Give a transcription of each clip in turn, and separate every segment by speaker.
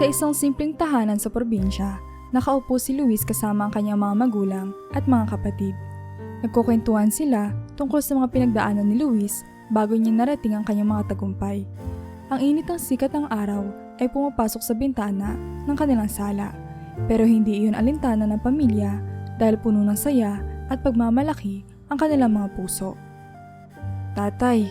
Speaker 1: Sa isang simpleng tahanan sa probinsya, nakaupo si Luis kasama ang kanyang mga magulang at mga kapatid. Nagkukwentuhan sila tungkol sa mga pinagdaanan ni Luis bago niya narating ang kanyang mga tagumpay. Ang init ng sikat ng araw ay pumapasok sa bintana ng kanilang sala, pero hindi iyon alintana ng pamilya dahil puno ng saya at pagmamalaki ang kanilang mga puso. Tatay,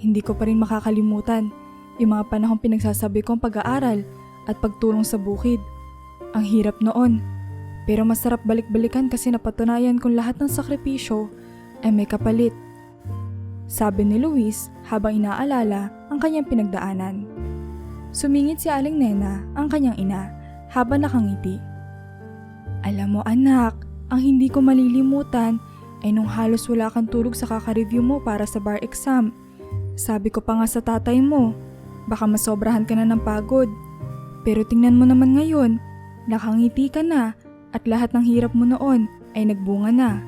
Speaker 1: hindi ko pa rin makakalimutan yung mga panahong pinagsasabi kong pag-aaral at pagtulong sa bukid. Ang hirap noon, pero masarap balik-balikan kasi napatunayan kong lahat ng sakripisyo ay may kapalit. Sabi ni Luis habang inaalala ang kanyang pinagdaanan. Sumingit si Aling Nena, ang kanyang ina, habang nakangiti. Alam mo anak, ang hindi ko malilimutan ay nung halos wala kang tulog sa kaka-review mo para sa bar exam. Sabi ko pa nga sa tatay mo, baka masobrahan ka na ng pagod. Pero tingnan mo naman ngayon, nakangiti ka na at lahat ng hirap mo noon ay nagbunga na.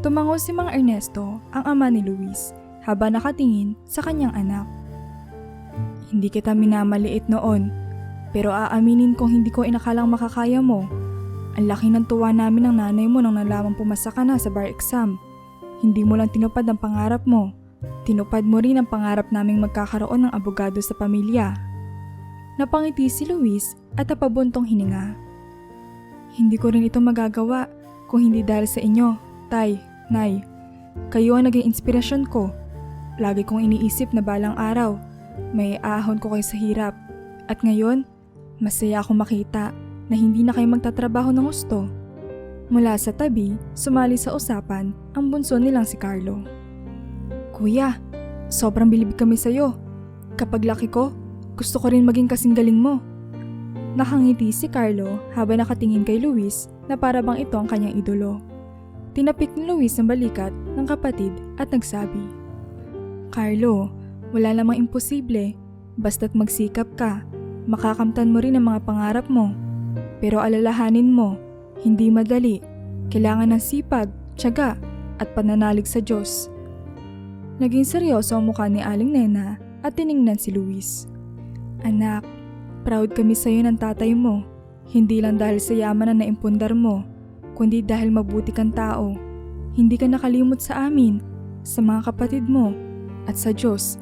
Speaker 1: Tumango si Mang Ernesto, ang ama ni Luis, habang nakatingin sa kanyang anak. Hindi kita minamaliit noon, pero aaminin kong hindi ko inakalang makakaya mo. Ang laki ng tuwa namin ng nanay mo nang nalamang pumasa ka na sa bar exam. Hindi mo lang tinupad ang pangarap mo. Tinupad mo rin ang pangarap naming magkakaroon ng abogado sa pamilya. Napangiti si Luis at napabuntong hininga. Hindi ko rin ito magagawa kung hindi dahil sa inyo, tay, nay. Kayo ang naging inspirasyon ko. Lagi kong iniisip na balang araw, may ahon ko kayo sa hirap. At ngayon, masaya akong makita na hindi na kayo magtatrabaho ng gusto. Mula sa tabi, sumali sa usapan ang bunso nilang si Carlo. Kuya, sobrang bilib kami sa'yo. Kapag laki ko, gusto ko rin maging kasing galing mo. Nakangiti si Carlo habang nakatingin kay Luis na para bang ito ang kanyang idolo. Tinapik ni Luis ang balikat ng kapatid at nagsabi, Carlo, wala namang imposible. Basta't magsikap ka, makakamtan mo rin ang mga pangarap mo. Pero alalahanin mo, hindi madali. Kailangan ng sipag, tiyaga at pananalig sa Diyos. Naging seryoso ang mukha ni Aling Nena at tiningnan si Luis. Anak, proud kami sa iyo ng tatay mo. Hindi lang dahil sa yaman na naimpundar mo, kundi dahil mabuti kang tao. Hindi ka nakalimot sa amin, sa mga kapatid mo, at sa Diyos.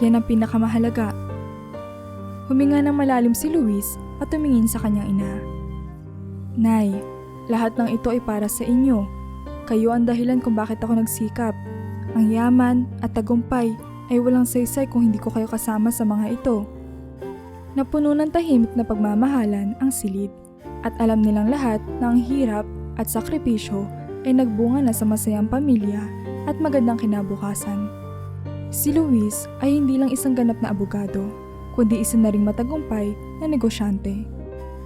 Speaker 1: Yan ang pinakamahalaga. Huminga ng malalim si Luis at tumingin sa kanyang ina. Nay, lahat ng ito ay para sa inyo. Kayo ang dahilan kung bakit ako nagsikap. Ang yaman at tagumpay ay walang saysay kung hindi ko kayo kasama sa mga ito. Napuno ng tahimik na pagmamahalan ang silid at alam nilang lahat na ang hirap at sakripisyo ay nagbunga na sa masayang pamilya at magandang kinabukasan. Si Luis ay hindi lang isang ganap na abogado, kundi isa na ring matagumpay na negosyante.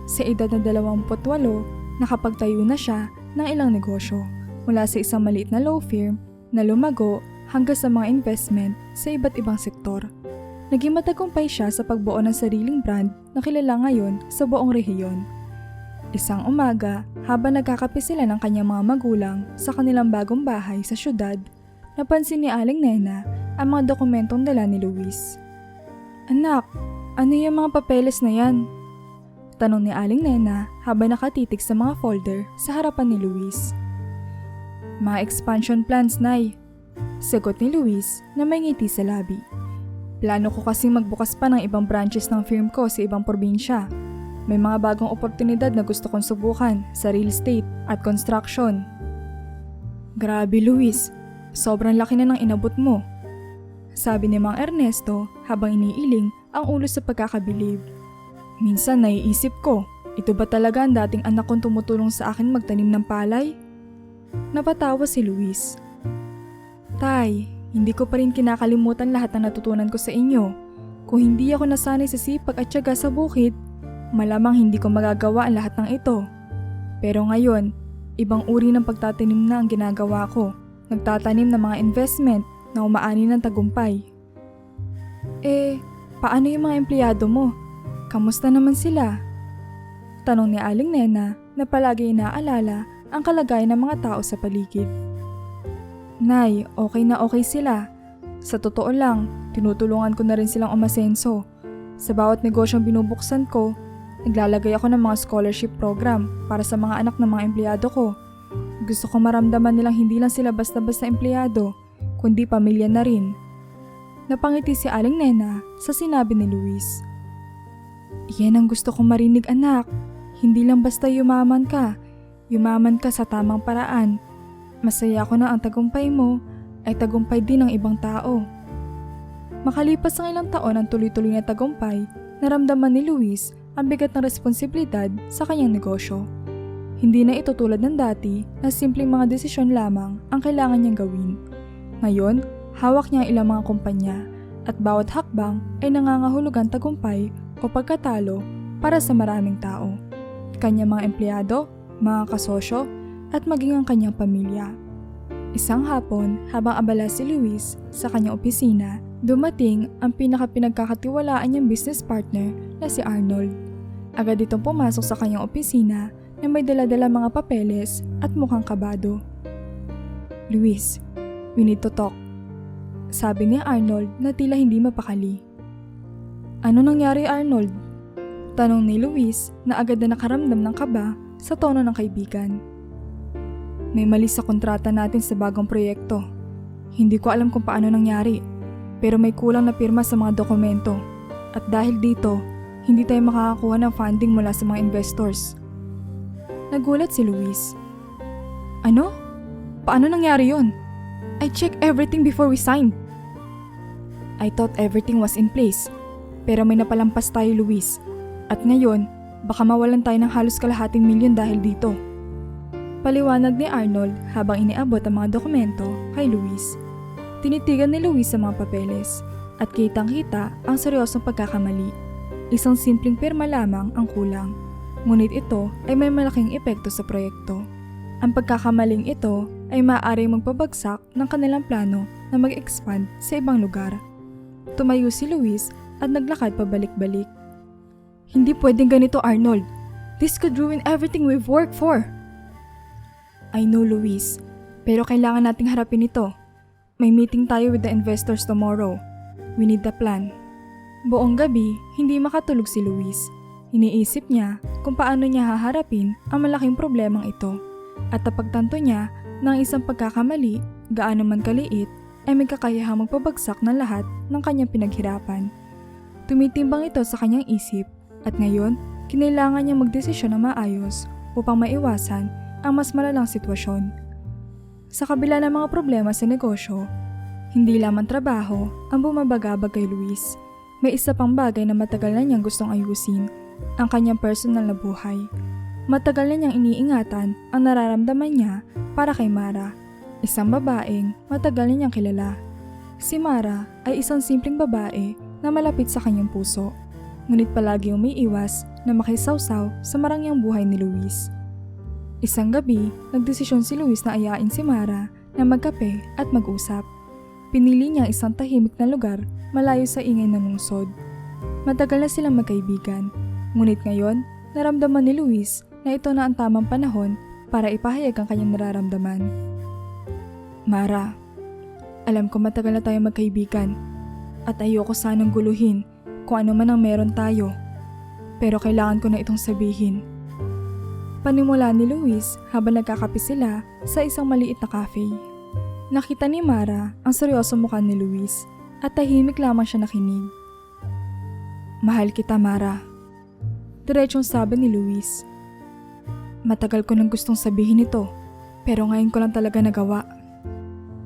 Speaker 1: Sa edad na 28, nakapagtayo na siya ng ilang negosyo mula sa isang maliit na law firm na lumago hanggang sa mga investment sa iba't ibang sektor. Naging matagumpay siya sa pagbuo ng sariling brand na kilala ngayon sa buong rehiyon. Isang umaga, habang nagkakape sila ng kanyang mga magulang sa kanilang bagong bahay sa syudad, napansin ni Aling Nena ang mga dokumentong dala ni Luis. Anak, ano yung mga papeles na yan? Tanong ni Aling Nena habang nakatitig sa mga folder sa harapan ni Luis. Mga expansion plans, Nay. Sagot ni Luis na may ngiti sa labi. Plano ko kasing magbukas pa ng ibang branches ng firm ko sa ibang probinsya. May mga bagong oportunidad na gusto kong subukan sa real estate at construction. Grabe Luis, sobrang laki na ng inabot mo. Sabi ni Mang Ernesto habang iniiling ang ulo sa pagkakabilib. Minsan naiisip ko, ito ba talaga ang dating anak kong tumutulong sa akin magtanim ng palay? Napatawa si Luis. Tay, hindi ko pa rin kinakalimutan lahat ng natutunan ko sa inyo. Kung hindi ako nasanay sa sipag at tiyaga sa bukid, malamang hindi ko magagawa ang lahat ng ito. Pero ngayon, ibang uri ng pagtatanim na ang ginagawa ko. Nagtatanim ng mga investment na umaani ng tagumpay. Paano yung mga empleyado mo? Kamusta naman sila? Tanong ni Aling Nena na palagi inaalala ang kalagayan ng mga tao sa paligid. Nay, okay na okay sila. Sa totoo lang, tinutulungan ko na rin silang umasenso. Sa bawat negosyong binubuksan ko, Naglalagay ako ng mga scholarship program para sa mga anak ng mga empleyado ko. Gusto ko maramdaman nilang hindi lang sila basta-basta empleyado, kundi pamilya na rin. Napangiti si Aling Nena sa sinabi ni Luis. Yan ang gusto kong marinig, anak. Hindi lang basta yumaman ka. Yumaman ka sa tamang paraan. Masaya ako na ang tagumpay mo ay tagumpay din ng ibang tao. Makalipas ang ilang taon ang tuloy-tuloy na tagumpay, naramdaman ni Luis ang bigat ng responsibilidad sa kanyang negosyo. Hindi na ito tulad ng dati na simpleng mga desisyon lamang ang kailangan niyang gawin. Ngayon, hawak niya ang ilang mga kumpanya at bawat hakbang ay nangangahulugan tagumpay o pagkatalo para sa maraming tao, kanyang mga empleyado, mga kasosyo, at maging ang kanyang pamilya. Isang hapon, habang abala si Luis sa kanyang opisina, dumating ang pinaka-pinagkakatiwalaan niyang business partner na si Arnold. Agad itong pumasok sa kanyang opisina na may dala-dala mga papeles at mukhang kabado. Luis, we need to talk. Sabi ni Arnold na tila hindi mapakali. Ano nangyari, Arnold? Tanong ni Luis na agad na nakaramdam ng kaba sa tono ng kaibigan. May mali sa kontrata natin sa bagong proyekto. Hindi ko alam kung paano nangyari, pero may kulang na pirma sa mga dokumento. At dahil dito, hindi tayo makakakuha ng funding mula sa mga investors. Nagulat si Luis. Ano? Paano nangyari yon? I checked everything before we signed. I thought everything was in place. Pero may napalampas tayo, Luis. At ngayon, baka mawalan tayo ng halos kalahating milyon dahil dito. Paliwanag ni Arnold habang iniabot ang mga dokumento kay Luis. Tinitigan ni Luis sa mga papeles at kitang-kita ang seryosong pagkakamali. Isang simpleng pirma lamang ang kulang. Ngunit ito ay may malaking epekto sa proyekto. Ang pagkakamaling ito ay maaaring magpabagsak ng kanilang plano na mag-expand sa ibang lugar. Tumayo si Luis at naglakad pabalik-balik. Hindi pwedeng ganito, Arnold. This could ruin everything we've worked for. I know, Luis. Pero kailangan nating harapin ito. May meeting tayo with the investors tomorrow. We need the plan. Buong gabi, hindi makatulog si Luis. Iniisip niya kung paano niya haharapin ang malaking problemang ito. At napagtanto niya na ang isang pagkakamali, gaano man kaliit, ay may kakayahang magpabagsak ng lahat ng kanyang pinaghirapan. Tumitimbang ito sa kanyang isip at ngayon, kinailangan niyang magdesisyon na maayos upang maiwasan ang mas malalang sitwasyon. Sa kabila ng mga problema sa negosyo, hindi lamang trabaho ang bumabagabag kay Luis. May isa pang bagay na matagal na niyang gustong ayusin, ang kanyang personal na buhay. Matagal na niyang iniingatan ang nararamdaman niya para kay Mara, isang babaeng matagal na niyang kilala. Si Mara ay isang simpleng babae na malapit sa kanyang puso, ngunit palagi umiiwas na makisawsaw sa marangyang buhay ni Luis. Isang gabi, nagdesisyon si Luis na ayain si Mara na magkape at mag-usap. Pinili niya isang tahimik na lugar malayo sa ingay ng lungsod. Matagal na silang magkaibigan, ngunit ngayon, naramdaman ni Luis na ito na ang tamang panahon para ipahayag ang kanyang nararamdaman. Mara, alam ko matagal na tayo magkaibigan at ayoko sanang guluhin kung ano man ang meron tayo, pero kailangan ko na itong sabihin. Panimula ni Luis habang nagkakape sila sa isang maliit na cafe. Nakita ni Mara ang seryosong mukha ni Luis at tahimik lamang siya nakinig. Mahal kita, Mara. Diretsong sabi ni Luis. Matagal ko nang gustong sabihin ito, pero ngayon ko lang talaga nagawa.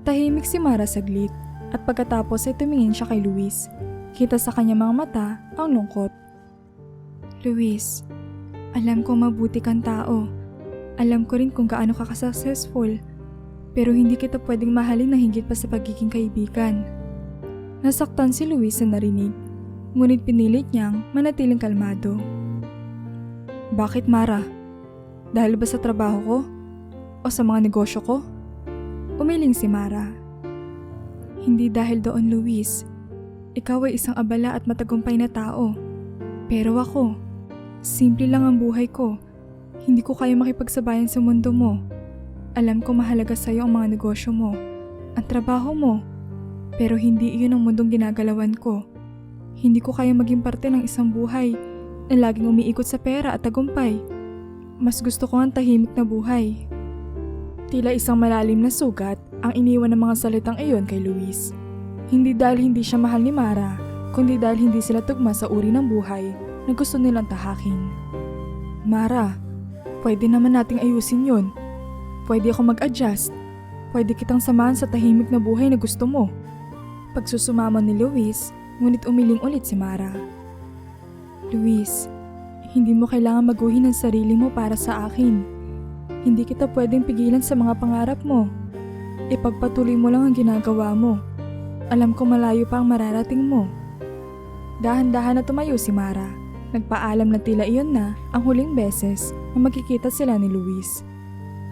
Speaker 1: Tahimik si Mara saglit at pagkatapos ay tumingin siya kay Luis. Kita sa kanyang mga mata ang lungkot. Luis, alam ko mabuti kang tao. Alam ko rin kung gaano ka successful. Pero hindi kita pwedeng mahalin na higit pa sa pagiging kaibigan. Nasaktan si Luis sa narinig, ngunit pinilit niyang manatiling kalmado. Bakit, Mara? Dahil ba sa trabaho ko? O sa mga negosyo ko? Umiling si Mara. Hindi dahil doon, Luis. Ikaw ay isang abala at matagumpay na tao. Pero ako, simple lang ang buhay ko. Hindi ko kaya makipagsabayan sa mundo mo. Alam ko mahalaga sa iyo ang mga negosyo mo, ang trabaho mo. Pero hindi iyon ang mundong ginagalawan ko. Hindi ko kaya maging parte ng isang buhay na laging umiikot sa pera at tagumpay. Mas gusto ko ang tahimik na buhay. Tila isang malalim na sugat ang iniwan ng mga salitang iyon kay Luis. Hindi dahil hindi siya mahal ni Mara, kundi dahil hindi sila tugma sa uri ng buhay na gusto nilang tahakin. Mara, pwede naman nating ayusin yun. Pwede ako mag-adjust. Pwede kitang samahan sa tahimik na buhay na gusto mo. Pagsusumamo ni Luis, ngunit umiling ulit si Mara. Luis, hindi mo kailangan maguhin ang sarili mo para sa akin. Hindi kita pwedeng pigilan sa mga pangarap mo. Ipagpatuloy mo lang ang ginagawa mo. Alam ko malayo pa ang mararating mo. Dahan-dahan na tumayo si Mara. Nagpaalam na tila iyon na ang huling beses na magkikita sila ni Luis.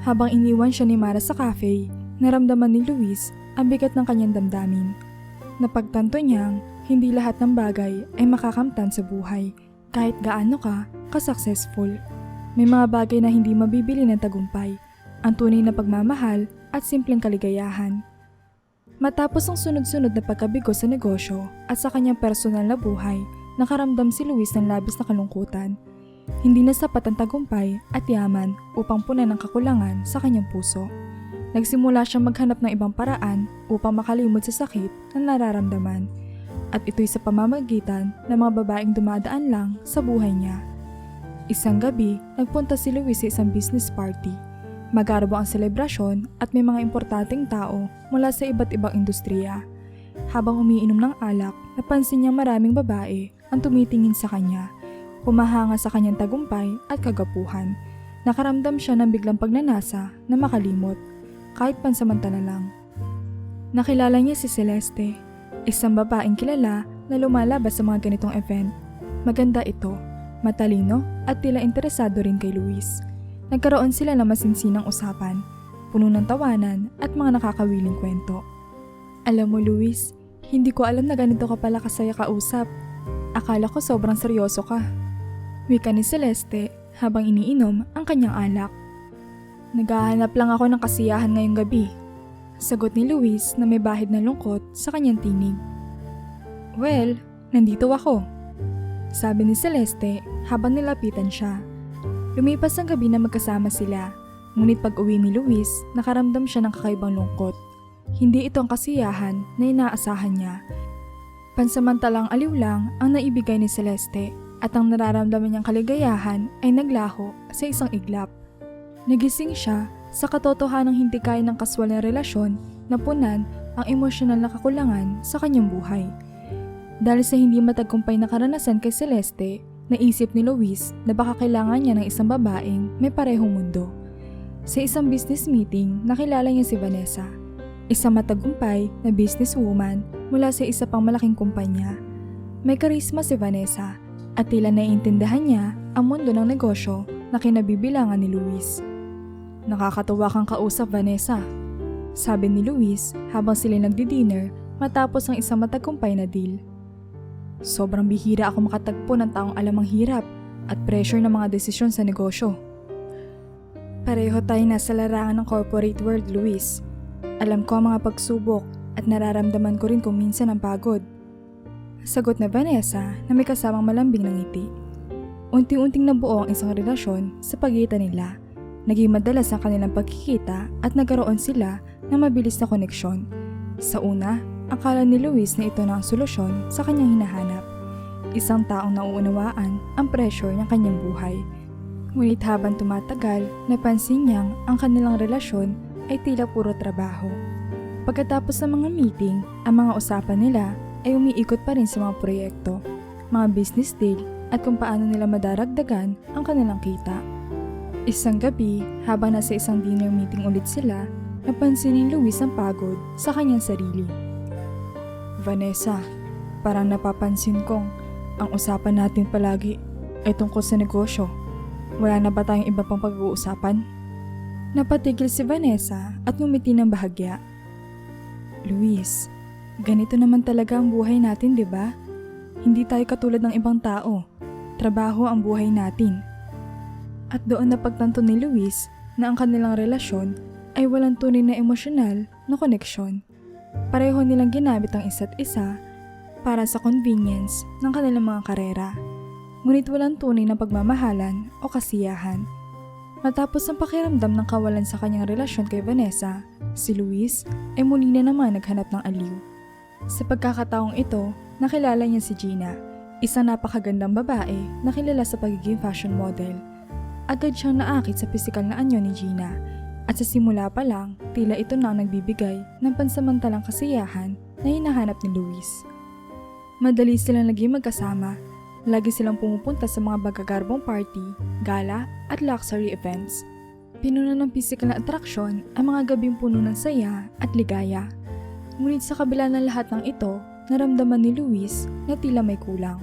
Speaker 1: Habang iniwan siya ni Mara sa cafe, naramdaman ni Luis ang bigat ng kanyang damdamin. Napagtanto niyang hindi lahat ng bagay ay makakamtan sa buhay kahit gaano ka ka-successful. May mga bagay na hindi mabibili ng tagumpay, ang tunay na pagmamahal at simpleng kaligayahan. Matapos ang sunod-sunod na pagkabigo sa negosyo at sa kanyang personal na buhay, nakaramdam si Luis ng labis na kalungkutan. Hindi na sapat ang tagumpay at yaman upang punan ang kakulangan sa kanyang puso. Nagsimula siyang maghanap ng ibang paraan upang makalimot sa sakit na nararamdaman. At ito'y sa pamamagitan ng mga babaeng dumadaan lang sa buhay niya. Isang gabi, nagpunta si Luis sa isang business party. Magarbo ang selebrasyon at may mga importanteng tao mula sa iba't ibang industriya. Habang umiinom ng alak, napansin niya maraming babae ang tumitingin sa kanya. Humahanga sa kanyang tagumpay at kagapuhan. Nakaramdam siya ng biglang pagnanasa na makalimot, kahit pansamantala lang. Nakilala niya si Celeste, isang babaeng kilala na lumalabas sa mga ganitong event. Maganda ito, matalino at tila interesado rin kay Luis. Nagkaroon sila ng masinsinang usapan, puno ng tawanan at mga nakakawiling kwento. Alam mo Luis, hindi ko alam na ganito ka pala kasaya kausap. Akala ko sobrang seryoso ka. Wika ni Celeste habang iniinom ang kanyang alak. Naghahanap lang ako ng kasiyahan ngayong gabi. Sagot ni Luis na may bahid na lungkot sa kanyang tinig. Well, nandito ako. Sabi ni Celeste habang nilapitan siya. Lumipas ang gabi na magkasama sila, ngunit pag-uwi ni Luis, nakaramdam siya ng kakaibang lungkot. Hindi ito ang kasiyahan na inaasahan niya. Pansamantalang aliw lang ang naibigay ni Celeste at ang nararamdaman niyang kaligayahan ay naglaho sa isang iglap. Nagising siya sa katotohanang hindi kaya ng kaswal na relasyon na punan ang emosyonal na kakulangan sa kanyang buhay. Dahil sa hindi matagumpay na karanasan kay Celeste, naisip ni Luis na baka kailangan niya ng isang babaeng may parehong mundo. Sa isang business meeting, nakilala niya si Vanessa, isang matagumpay na businesswoman mula sa isa pang malaking kumpanya. May karisma si Vanessa at tila naiintindihan niya ang mundo ng negosyo na kinabibilangan ni Luis. Nakakatuwa kang kausap, Vanessa, sabi ni Luis habang sila nagdi-dinner matapos ang isang matagumpay na deal. Sobrang bihira ako makatagpo ng taong alam ang hirap at pressure ng mga desisyon sa negosyo. Pareho tayo nasa larangan ng corporate world, Luis. Alam ko ang mga pagsubok at nararamdaman ko rin kung minsan ang pagod. Sagot na Vanessa na may kasamang malambing ng ngiti. Unti-unting nabuo ang isang relasyon sa pagitan nila. Naging madalas ang kanilang pagkikita at nagkaroon sila ng mabilis na koneksyon. Sa una, akala ni Luis na ito na ang solusyon sa kanyang hinahanap. Isang taong nauunawaan ang pressure ng kanyang buhay. Ngunit habang tumatagal, napansin niyang ang kanilang relasyon ay tila puro trabaho. Pagkatapos ng mga meeting, ang mga usapan nila ay umiikot pa rin sa mga proyekto, mga business deal at kung paano nila madaragdagan ang kanilang kita. Isang gabi, habang nasa isang dinner meeting ulit sila, napansin ni Luis ang pagod sa kanyang sarili. Vanessa, parang napapansin kong ang usapan natin palagi ay tungkol sa negosyo. Wala na ba tayong iba pang pag-uusapan? Napatigil si Vanessa at ngumiti ng bahagya. Luis, ganito naman talaga ang buhay natin, di ba? Hindi tayo katulad ng ibang tao. Trabaho ang buhay natin. At doon napagtanto ni Luis na ang kanilang relasyon ay walang tunay na emosyonal na koneksyon. Pareho nilang ginamit ang isa't isa para sa convenience ng kanilang mga karera. ngunit walang tunay na pagmamahalan o kasiyahan. Matapos ang pakiramdam ng kawalan sa kanyang relasyon kay Vanessa, si Luis ay muli na naman naghanap ng aliw. Sa pagkakataong ito, nakilala niya si Gina, isang napakagandang babae na kilala sa pagiging fashion model. Agad siyang naakit sa pisikal na anyo ni Gina at sa simula pa lang, tila ito na ang nagbibigay ng pansamantalang kasiyahan na hinahanap ni Luis. Madali silang naging magkasama. Lagi silang pumupunta sa mga bagagarbong party, gala at luxury events. Pinuno ng pisikal na atraksyon ang mga gabing puno ng saya at ligaya. Ngunit sa kabila ng lahat ng ito, naramdaman ni Luis na tila may kulang.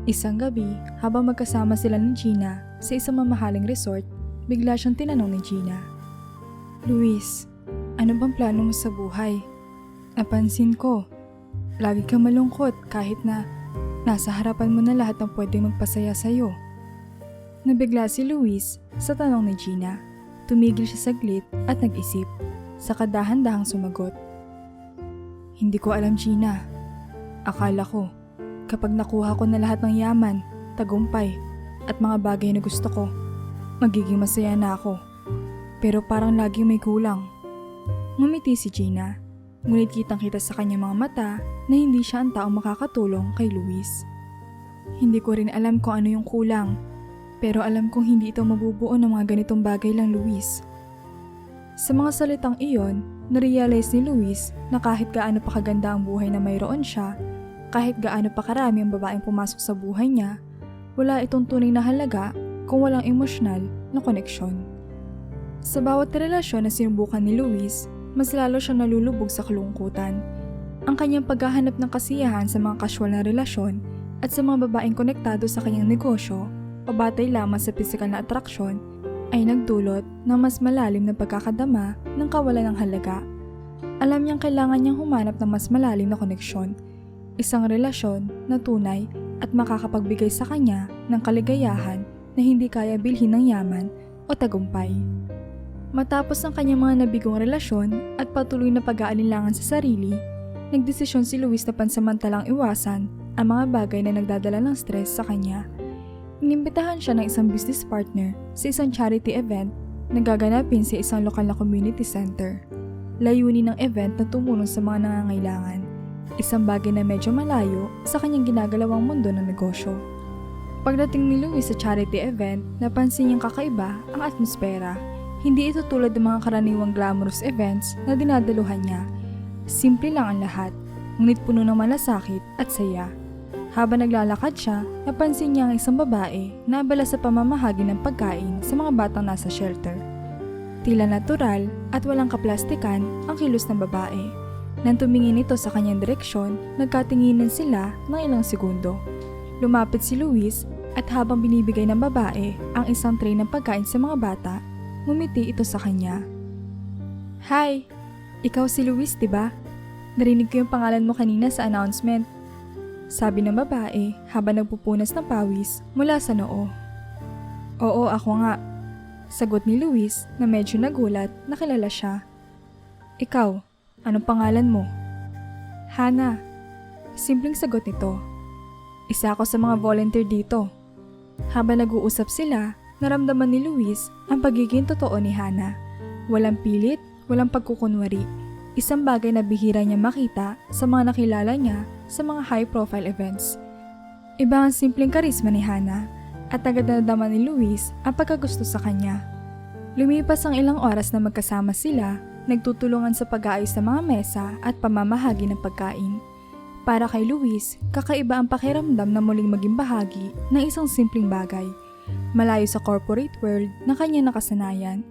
Speaker 1: Isang gabi, habang magkasama sila ni Gina sa isang mamahaling resort, bigla siyang tinanong ni Gina, "Luis, ano bang plano mo sa buhay? Napansin ko, lagi kang malungkot kahit na nasa harapan mo na lahat ng pwedeng magpasaya sa'yo." Nabigla si Luis sa tanong ni Gina. Tumigil siya saglit at nag-isip. Saka dahan-dahang sumagot, "Hindi ko alam, Gina. Akala ko, kapag nakuha ko na lahat ng yaman, tagumpay, at mga bagay na gusto ko, magiging masaya na ako. Pero parang laging may kulang." Ngumiti si Gina. Ngunit kitang-kita sa kanyang mga mata na hindi siya ang taong makakatulong kay Luis. "Hindi ko rin alam kung ano yung kulang, pero alam kong hindi ito mabubuo ng mga ganitong bagay lang, Luis." Sa mga salitang iyon, narealize ni Luis na kahit gaano pa kaganda ang buhay na mayroon siya, kahit gaano pa karami ang babaeng pumasok sa buhay niya, wala itong tunay na halaga kung walang emosyonal na koneksyon. Sa bawat relasyon na sinubukan ni Luis, mas lalo siyang nalulubog sa kalungkutan. Ang kanyang paghahanap ng kasiyahan sa mga casual na relasyon at sa mga babaeng konektado sa kanyang negosyo o batay lamang sa pisikal na atraksyon ay nagdulot ng mas malalim na pagkakadama ng kawalan ng halaga. Alam niyang kailangan niyang humanap ng mas malalim na koneksyon, isang relasyon na tunay at makakapagbigay sa kanya ng kaligayahan na hindi kaya bilhin ng yaman o tagumpay. Matapos ang kanyang mga nabigong relasyon at patuloy na pag-aalinlangan sa sarili, nagdesisyon si Luis na pansamantalang iwasan ang mga bagay na nagdadala ng stress sa kanya. Inimbitahan siya ng isang business partner sa isang charity event na gaganapin sa isang lokal na community center. Layunin ng event na tumulong sa mga nangangailangan, isang bagay na medyo malayo sa kanyang ginagalawang mundo ng negosyo. Pagdating ni Luis sa charity event, napansin niyang kakaiba ang atmosfera. Hindi ito tulad ng mga karaniwang glamorous events na dinadaluhan niya. Simple lang ang lahat, ngunit puno ng malasakit at saya. Habang naglalakad siya, napansin niya ang isang babae na abala sa pamamahagi ng pagkain sa mga batang nasa shelter. Tila natural at walang kaplastikan ang kilos ng babae. Nang tumingin ito sa kanyang direksyon, nagkatinginan sila ng ilang segundo. Lumapit si Luis at habang binibigay ng babae ang isang tray ng pagkain sa mga bata, ngumiti ito sa kanya. "Hi! Ikaw si Luis, diba? Narinig ko yung pangalan mo kanina sa announcement." Sabi ng babae habang nagpupunas ng pawis mula sa noo. "Oo, ako nga." Sagot ni Luis na medyo nagulat na kilala siya. "Ikaw, anong pangalan mo?" "Hana." Simpleng sagot nito. "Isa ako sa mga volunteer dito." Habang nag-uusap sila, naramdaman ni Luis ang pagiging totoo ni Hana. Walang pilit, walang pagkukunwari. Isang bagay na bihira niya makita sa mga nakilala niya sa mga high-profile events. Iba ang simpleng karisma ni Hana at agad na nadama ni Luis ang pagkagusto sa kanya. Lumipas ang ilang oras na magkasama sila, nagtutulungan sa pag-aayos ng mga mesa at pamamahagi ng pagkain. Para kay Luis, kakaiba ang pakiramdam na muling maging bahagi ng isang simpleng bagay. Malayo sa corporate world na kanya nakasanayan.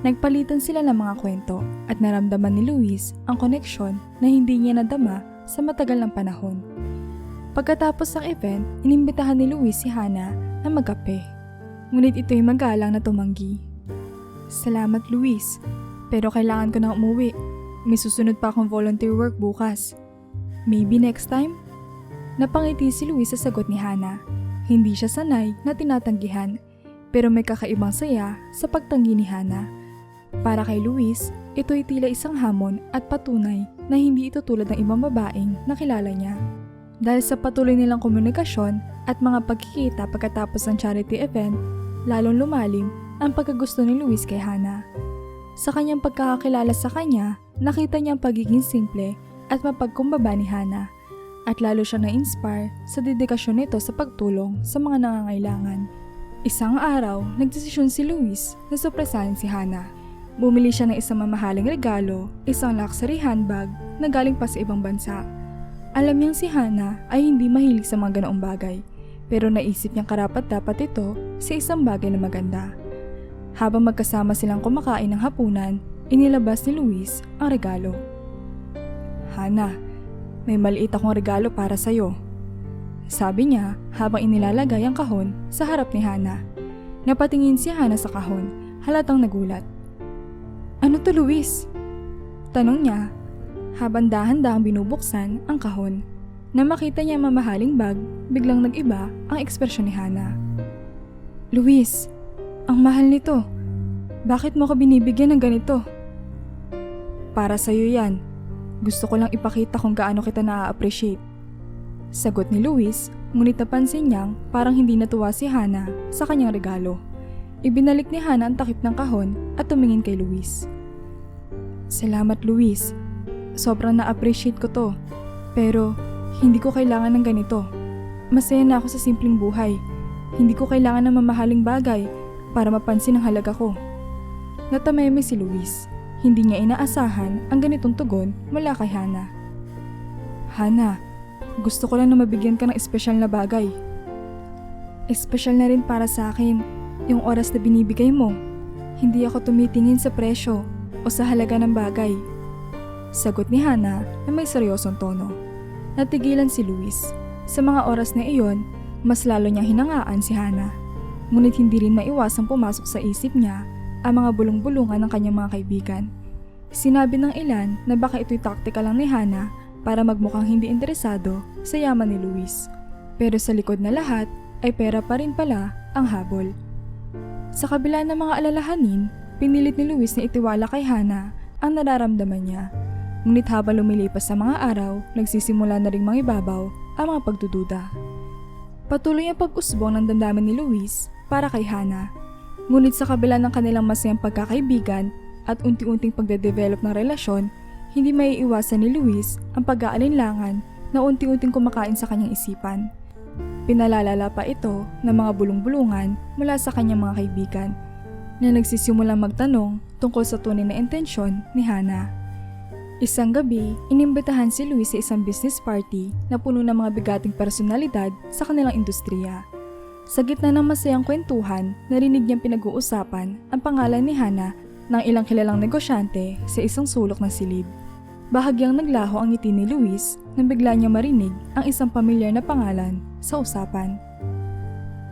Speaker 1: Nagpalitan sila ng mga kwento at naramdaman ni Luis ang koneksyon na hindi niya nadama sa matagal ng panahon. Pagkatapos ng event, inimbitahan ni Luis si Hana na magkape. Ngunit ito'y magalang na tumanggi. "Salamat, Luis, pero kailangan ko na umuwi. May susunod pa akong volunteer work bukas. Maybe next time?" Napangiti si Luis sa sagot ni Hana. Hindi siya sanay na tinatanggihan, pero may kakaibang saya sa pagtanggi ni Hana. Para kay Luis, ito'y tila isang hamon at patunay na hindi ito tulad ng ibang babaeng nakilala niya. Dahil sa patuloy nilang komunikasyon at mga pagkikita pagkatapos ng charity event, lalong lumalim ang pagkagusto ni Luis kay Hana. Sa kanyang pagkakakilala sa kanya, nakita niya ang pagiging simple at mapagkumbaba ni Hana at lalo siya na-inspire sa dedikasyon nito sa pagtulong sa mga nangangailangan. Isang araw, nagdesisyon si Luis na sorpresahin si Hana. Bumili siya ng isang mamahaling regalo, isang luxury handbag na galing pa sa ibang bansa. Alam niyang si Hana ay hindi mahilig sa mga ganoong bagay, pero naisip niyang karapat-dapat ito sa isang bagay na maganda. Habang magkasama silang kumakain ng hapunan, inilabas ni Luis ang regalo. "Hana, may maliit akong regalo para sa'yo," sabi niya habang inilalagay ang kahon sa harap ni Hana. Napatingin si Hana sa kahon, halatang nagulat. "Ano to, Luis?" tanong niya habang dahan-dahang binubuksan ang kahon. Na makita niya ang mamahaling bag, biglang nag-iba ang ekspresyon ni Hana. "Luis, ang mahal nito. Bakit mo ko binibigyan ng ganito?" "Para sa'yo yan. Gusto ko lang ipakita kung gaano kita na-appreciate," sagot ni Luis, ngunit napansin niyang parang hindi natuwa si Hana sa kanyang regalo. Ibinalik ni Hana ang takip ng kahon at tumingin kay Luis. "Salamat, Luis. Sobrang na-appreciate ko to. Pero hindi ko kailangan ng ganito. Masaya na ako sa simpleng buhay. Hindi ko kailangan ng mamahaling bagay para mapansin ang halaga ko." Natameme si Luis. Hindi niya inaasahan ang ganitong tugon mula kay Hana. "Hana, gusto ko lang na mabigyan ka ng espesyal na bagay." "Espesyal na rin para sa akin yung oras na binibigay mo. Hindi ako tumitingin sa presyo o sa halaga ng bagay," sagot ni Hana na may seryosong tono. Natigilan si Luis. Sa mga oras na iyon, mas lalo niyang hinangaan si Hana. Ngunit hindi rin maiwasang pumasok sa isip niya ang mga bulong-bulungan ng kanyang mga kaibigan. Sinabi ng ilan na baka ito'y taktika lang ni Hana para magmukhang hindi interesado sa yaman ni Luis. Pero sa likod na lahat ay pera pa rin pala ang habol. Sa kabila ng mga alalahanin, pinilit ni Luis na itiwala kay Hana ang nararamdaman niya. Ngunit habang lumilipas sa mga araw, nagsisimula na ring mangibabaw ang mga pagdududa. Patuloy ang pag-usbong ng damdamin ni Luis para kay Hana. Ngunit sa kabila ng kanilang masayang pagkakaibigan at unti-unting pagde-develop ng relasyon, hindi maiiwasan ni Luis ang pag-aalinlangan na unti-unting kumakain sa kanyang isipan. Pinalalala pa ito ng mga bulong-bulungan mula sa kanyang mga kaibigan na nagsisimulang magtanong tungkol sa tunay na intensyon ni Hana. Isang gabi, inimbitahan si Luis sa isang business party na puno ng mga bigating personalidad sa kanilang industriya. Sa gitna ng masayang kwentuhan, narinig niyang pinag-uusapan ang pangalan ni Hana ng ilang kilalang negosyante sa isang sulok ng silid. Bahagyang naglaho ang ngiti ni Luis nang bigla niya marinig ang isang pamilyar na pangalan sa usapan.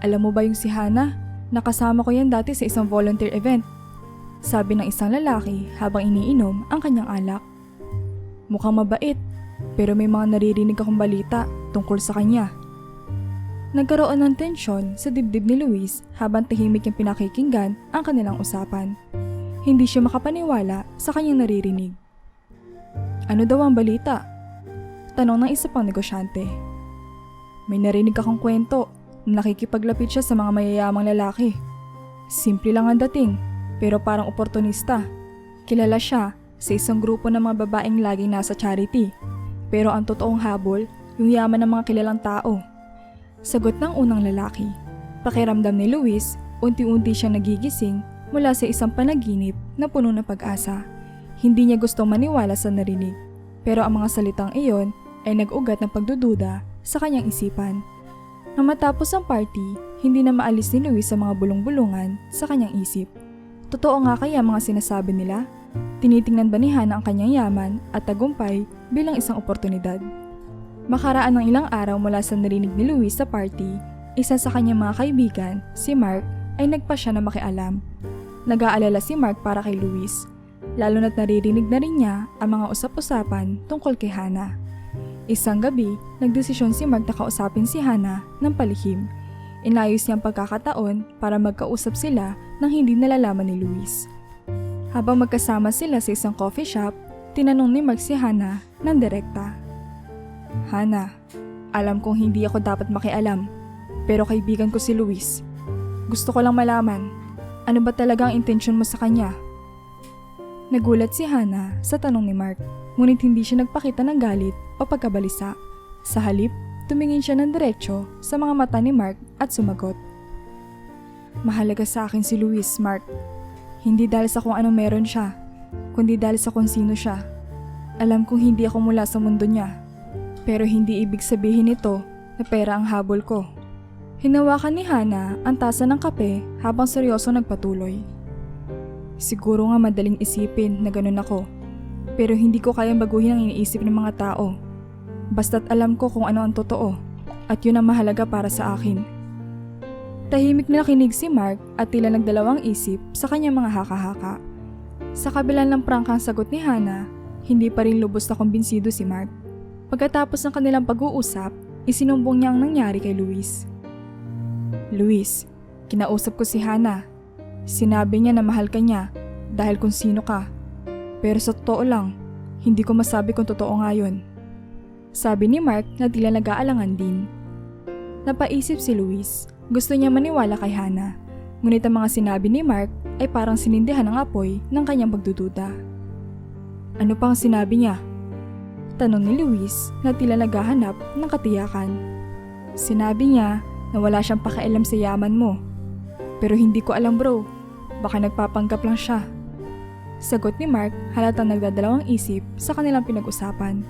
Speaker 1: "Alam mo ba yung si Hana? Nakasama ko yan dati sa isang volunteer event," sabi ng isang lalaki habang iniinom ang kanyang alak. "Mukhang mabait, pero may mga naririnig akong balita tungkol sa kanya." Nagkaroon ng tensyon sa dibdib ni Luis habang tahimik niyang pinakikinggan ang kanilang usapan. Hindi siya makapaniwala sa kanyang naririnig. "Ano daw ang balita?" tanong ng isa pang negosyante. "May narinig akong kwento na nakikipaglapit siya sa mga mayayamang lalaki. Simple lang ang dating, pero parang oportunista. Kilala siya sa isang grupo ng mga babaeng laging nasa charity, pero ang totoong habol, yung yaman ng mga kilalang tao," sagot ng unang lalaki. Pakiramdam ni Luis, unti-unti siyang nagigising mula sa isang panaginip na puno ng pag-asa. Hindi niya gustong maniwala sa narinig, pero ang mga salitang iyon ay nag-ugat ng pagdududa sa kanyang isipan. Nang matapos ang party, hindi na maalis ni Luis sa mga bulong-bulungan sa kanyang isip. Totoo nga kaya mga sinasabi nila? Tinitingnan ba ni Hana ang kanyang yaman at tagumpay bilang isang oportunidad? Makaraan ng ilang araw mula sa narinig ni Luis sa party, isa sa kanyang mga kaibigan, si Mark, ay nagpasya na makialam. Nag-aalala si Mark para kay Luis, lalo na't naririnig na rin niya ang mga usap-usapan tungkol kay Hana. Isang gabi, nagdesisyon si Mark na kausapin si Hana ng palihim. Inayos niya ang pagkakataon para magkausap sila nang hindi nalalaman ni Luis. Habang magkasama sila sa isang coffee shop, tinanong ni Mark si Hana ng direkta. "Hana, alam kong hindi ako dapat makialam, Pero kaibigan ko si Luis. Gusto ko lang malaman, ano ba talaga ang intensyon mo sa kanya? Nagulat si Hannah sa tanong ni Mark, ngunit hindi siya nagpakita ng galit o pagkabalisa. Sa halip, tumingin siya ng diretsyo sa mga mata ni Mark at sumagot. Mahalaga sa akin si Luis, Mark. Hindi dahil sa kung ano meron siya, kundi dahil sa kung sino siya. Alam kong hindi ako mula sa mundo niya, pero hindi ibig sabihin nito na pera ang habol ko. Hinawakan ni Hannah ang tasa ng kape habang seryoso nagpatuloy. Siguro nga madaling isipin na ganun ako, pero hindi ko kayang baguhin ang iniisip ng mga tao. Basta't alam ko kung ano ang totoo, at yun ang mahalaga para sa akin. Tahimik na nakinig si Mark at tila nagdalawang isip sa kanyang mga haka-haka. Sa kabila ng prangkang sagot ni Hannah, hindi pa rin lubos na kumbinsido si Mark. Pagkatapos ng kanilang pag-uusap, isinumbong niya ang nangyari kay Luis. Luis, kinausap ko si Hannah. Sinabi niya na mahal ka niya dahil kung sino ka. Pero sa totoo lang, hindi ko masabi kung totoo nga yun. Sabi ni Mark na tila nag-aalangan din. Napaisip si Luis. Gusto niya maniwala kay Hannah. Ngunit ang mga sinabi ni Mark ay parang sinindihan ng apoy ng kanyang pagdududa. Ano pang sinabi niya? Tanong ni Luis na tila naghahanap ng katiyakan. Sinabi niya na wala siyang pakialam sa yaman mo. Pero hindi ko alam bro, baka nagpapanggap lang siya. Sagot ni Mark halatang nagdadalawang isip sa kanilang pinag-usapan.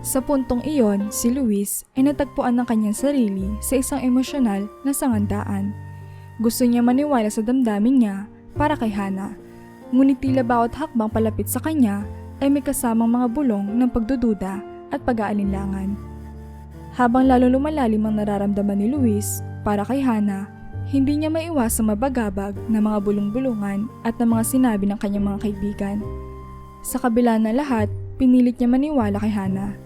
Speaker 1: Sa puntong iyon, si Luis ay natagpuan ng kanyang sarili sa isang emosyonal na sangandaan. Gusto niya maniwala sa damdamin niya para kay Hannah, ngunit tila bawat hakbang palapit sa kanya ay may kasamang mga bulong ng pagdududa at pag-aalinlangan. Habang lalo lumalalim ang nararamdaman ni Luis para kay Hannah, hindi niya maiwasang mabagabag na mga bulong-bulungan at ng mga sinabi ng kanyang mga kaibigan. Sa kabila ng lahat, pinilit niya maniwala kay Hannah.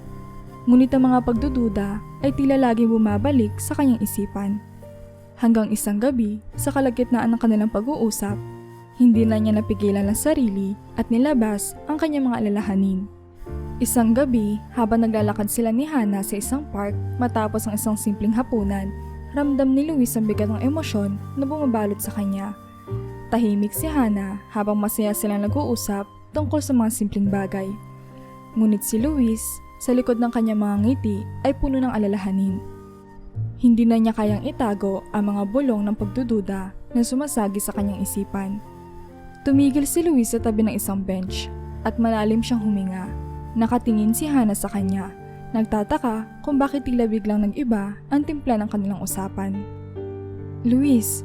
Speaker 1: Ngunit ang mga pagdududa ay tila laging bumabalik sa kanyang isipan. Hanggang isang gabi, sa kalagitnaan ng kanilang pag-uusap, hindi na niya napigilan ang sarili at nilabas ang kanyang mga alalahanin. Isang gabi, habang naglalakad sila ni Hannah sa isang park matapos ang isang simpleng hapunan, ramdam ni Luis ang bigat ng emosyon na bumabalot sa kanya. Tahimik si Hannah habang masaya silang nag-uusap tungkol sa mga simpleng bagay. Ngunit si Luis, sa likod ng kanyang mga ngiti ay puno ng alalahanin. Hindi na niya kayang itago ang mga bulong ng pagdududa na sumasagi sa kanyang isipan. Tumigil si Luis sa tabi ng isang bench at malalim siyang huminga. Nakatingin si Hannah sa kanya, nagtataka kung bakit tila biglang nag-iba ang timpla ng kanilang usapan. Luis,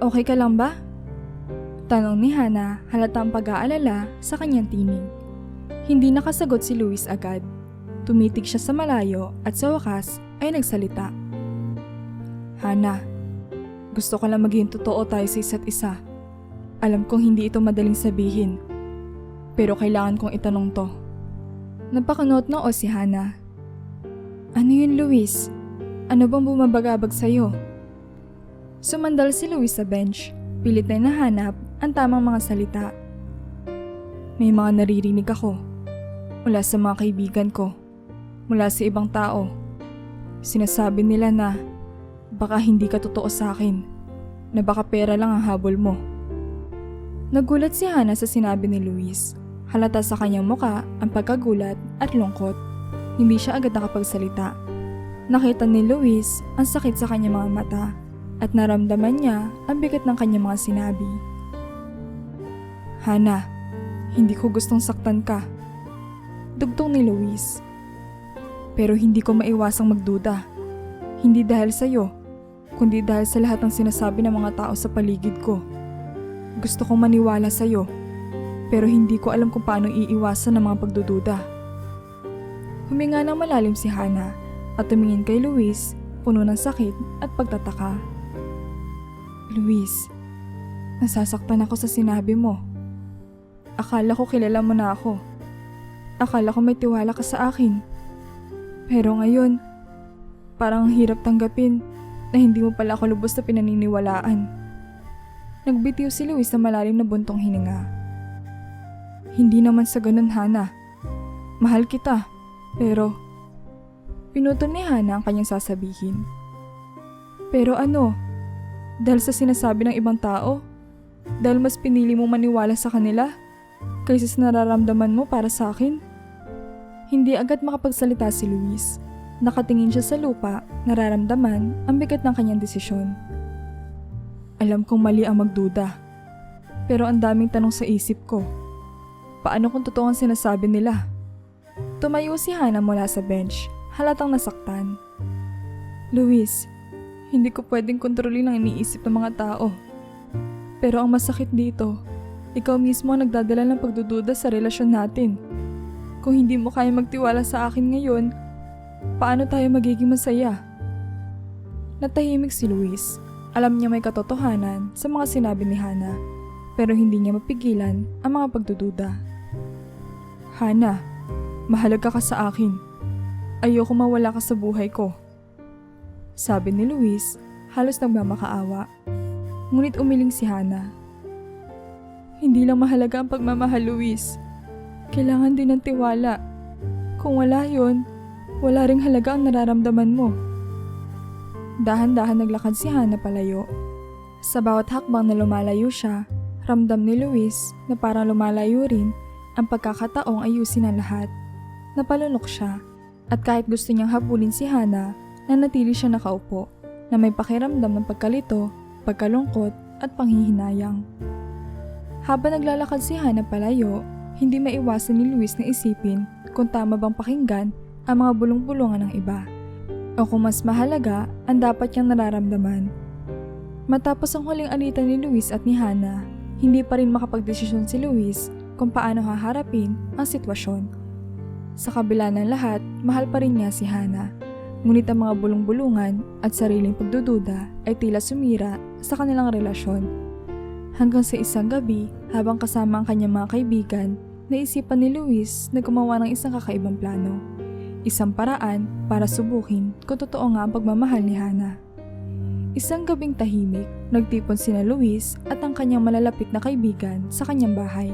Speaker 1: okay ka lang ba? Tanong ni Hannah halatang pag-aalala sa kanyang tinig. Hindi nakasagot si Luis agad. Tumitig siya sa malayo at sa wakas ay nagsalita. Hannah, gusto ko lang maging totoo tayo sa isa't isa. Alam kong hindi ito madaling sabihin, pero kailangan kong itanong to. Napakanot-noo si Hannah. Ano yun, Luis? Ano bang bumabagabag sa'yo? Sumandal si Luis sa bench, pilit na nahanap ang tamang mga salita. May mga naririnig ako, mula sa mga kaibigan ko, mula sa ibang tao. Sinasabi nila na baka hindi ka totoo sa akin, na baka pera lang ang habol mo. Nagulat si Hannah sa sinabi ni Luis. Halata sa kanyang muka ang pagkagulat at lungkot. Hindi siya agad nakapagsalita. Nakita ni Luis ang sakit sa kanyang mga mata at naramdaman niya ang bigat ng kanyang mga sinabi. Hannah, hindi ko gustong saktan ka. Dugtong ni Luis. Pero hindi ko maiwasang magduda. Hindi dahil sa'yo, kundi dahil sa lahat ng sinasabi ng mga tao sa paligid ko. Gusto kong maniwala sa'yo, pero hindi ko alam kung paano iiwasan ang mga pagdududa. Huminga ng malalim si Hannah at tumingin kay Luis, puno ng sakit at pagtataka. Luis, nasasaktan ako sa sinabi mo. Akala ko kilala mo na ako. Akala ko may tiwala ka sa akin. Pero ngayon, parang ang hirap tanggapin na hindi mo pala ako lubos na pinaniniwalaan. Nagbitiw si Luis sa malalim na buntong hininga. Hindi naman sa ganun, Hannah. Mahal kita, pero... Pinutol ni Hannah ang kanyang sasabihin. Pero ano? Dahil sa sinasabi ng ibang tao? Dahil mas pinili mo maniwala sa kanila? Kaysa sa nararamdaman mo para sa akin? Hindi agad makapagsalita si Luis. Nakatingin siya sa lupa, nararamdaman ang bigat ng kanyang desisyon. Alam kong mali ang magduda. Pero ang daming tanong sa isip ko. Paano kung totoo ang sinasabi nila? Tumayo si Hana mula sa bench, halatang nasaktan. Luis, hindi ko pwedeng kontrolin ang iniisip ng mga tao. Pero ang masakit dito, ikaw mismo ang nagdadala ng pagdududa sa relasyon natin. Kung hindi mo kaya magtiwala sa akin ngayon, paano tayo magiging masaya? Natahimik si Luis. Alam niya may katotohanan sa mga sinabi ni Hana, pero hindi niya mapigilan ang mga pagdududa. Hana, mahalaga ka sa akin. Ayoko mawala ka sa buhay ko. Sabi ni Luis, halos nagmamakaawa. Ngunit umiling si Hana. Hindi lang mahalaga ang pagmamahal, Luis. Kailangan din ng tiwala. Kung wala yon, wala ring halaga ang nararamdaman mo. Dahan-dahan naglakad si Hana palayo. Sa bawat hakbang na lumalayo siya, ramdam ni Luis na parang lumalayo rin ang pagkakataong ayusin ang lahat. Napalunok siya at kahit gusto niyang habulin si Hana, nanatili siya nakaupo na may pakiramdam ng pagkalito, pagkalungkot at panghihinayang. Habang naglalakad si Hana palayo, hindi maiwasan ni Luis na isipin kung tama bang pakinggan ang mga bulong-bulungan ng iba o kung mas mahalaga ang dapat niyang nararamdaman. Matapos ang huling alitan ni Luis at ni Hana, hindi pa rin makapagdesisyon si Luis kung paano haharapin ang sitwasyon. Sa kabila ng lahat, mahal pa rin niya si Hana. Ngunit ang mga bulong-bulungan at sariling pagdududa ay tila sumira sa kanilang relasyon. Hanggang sa isang gabi, habang kasama ang kanyang mga kaibigan, naisipan ni Luis na gumawa ng isang kakaibang plano. Isang paraan para subukin kung totoo nga ang pagmamahal ni Hana. Isang gabing tahimik, nagtipon sina Luis at ang kanyang malalapit na kaibigan sa kanyang bahay.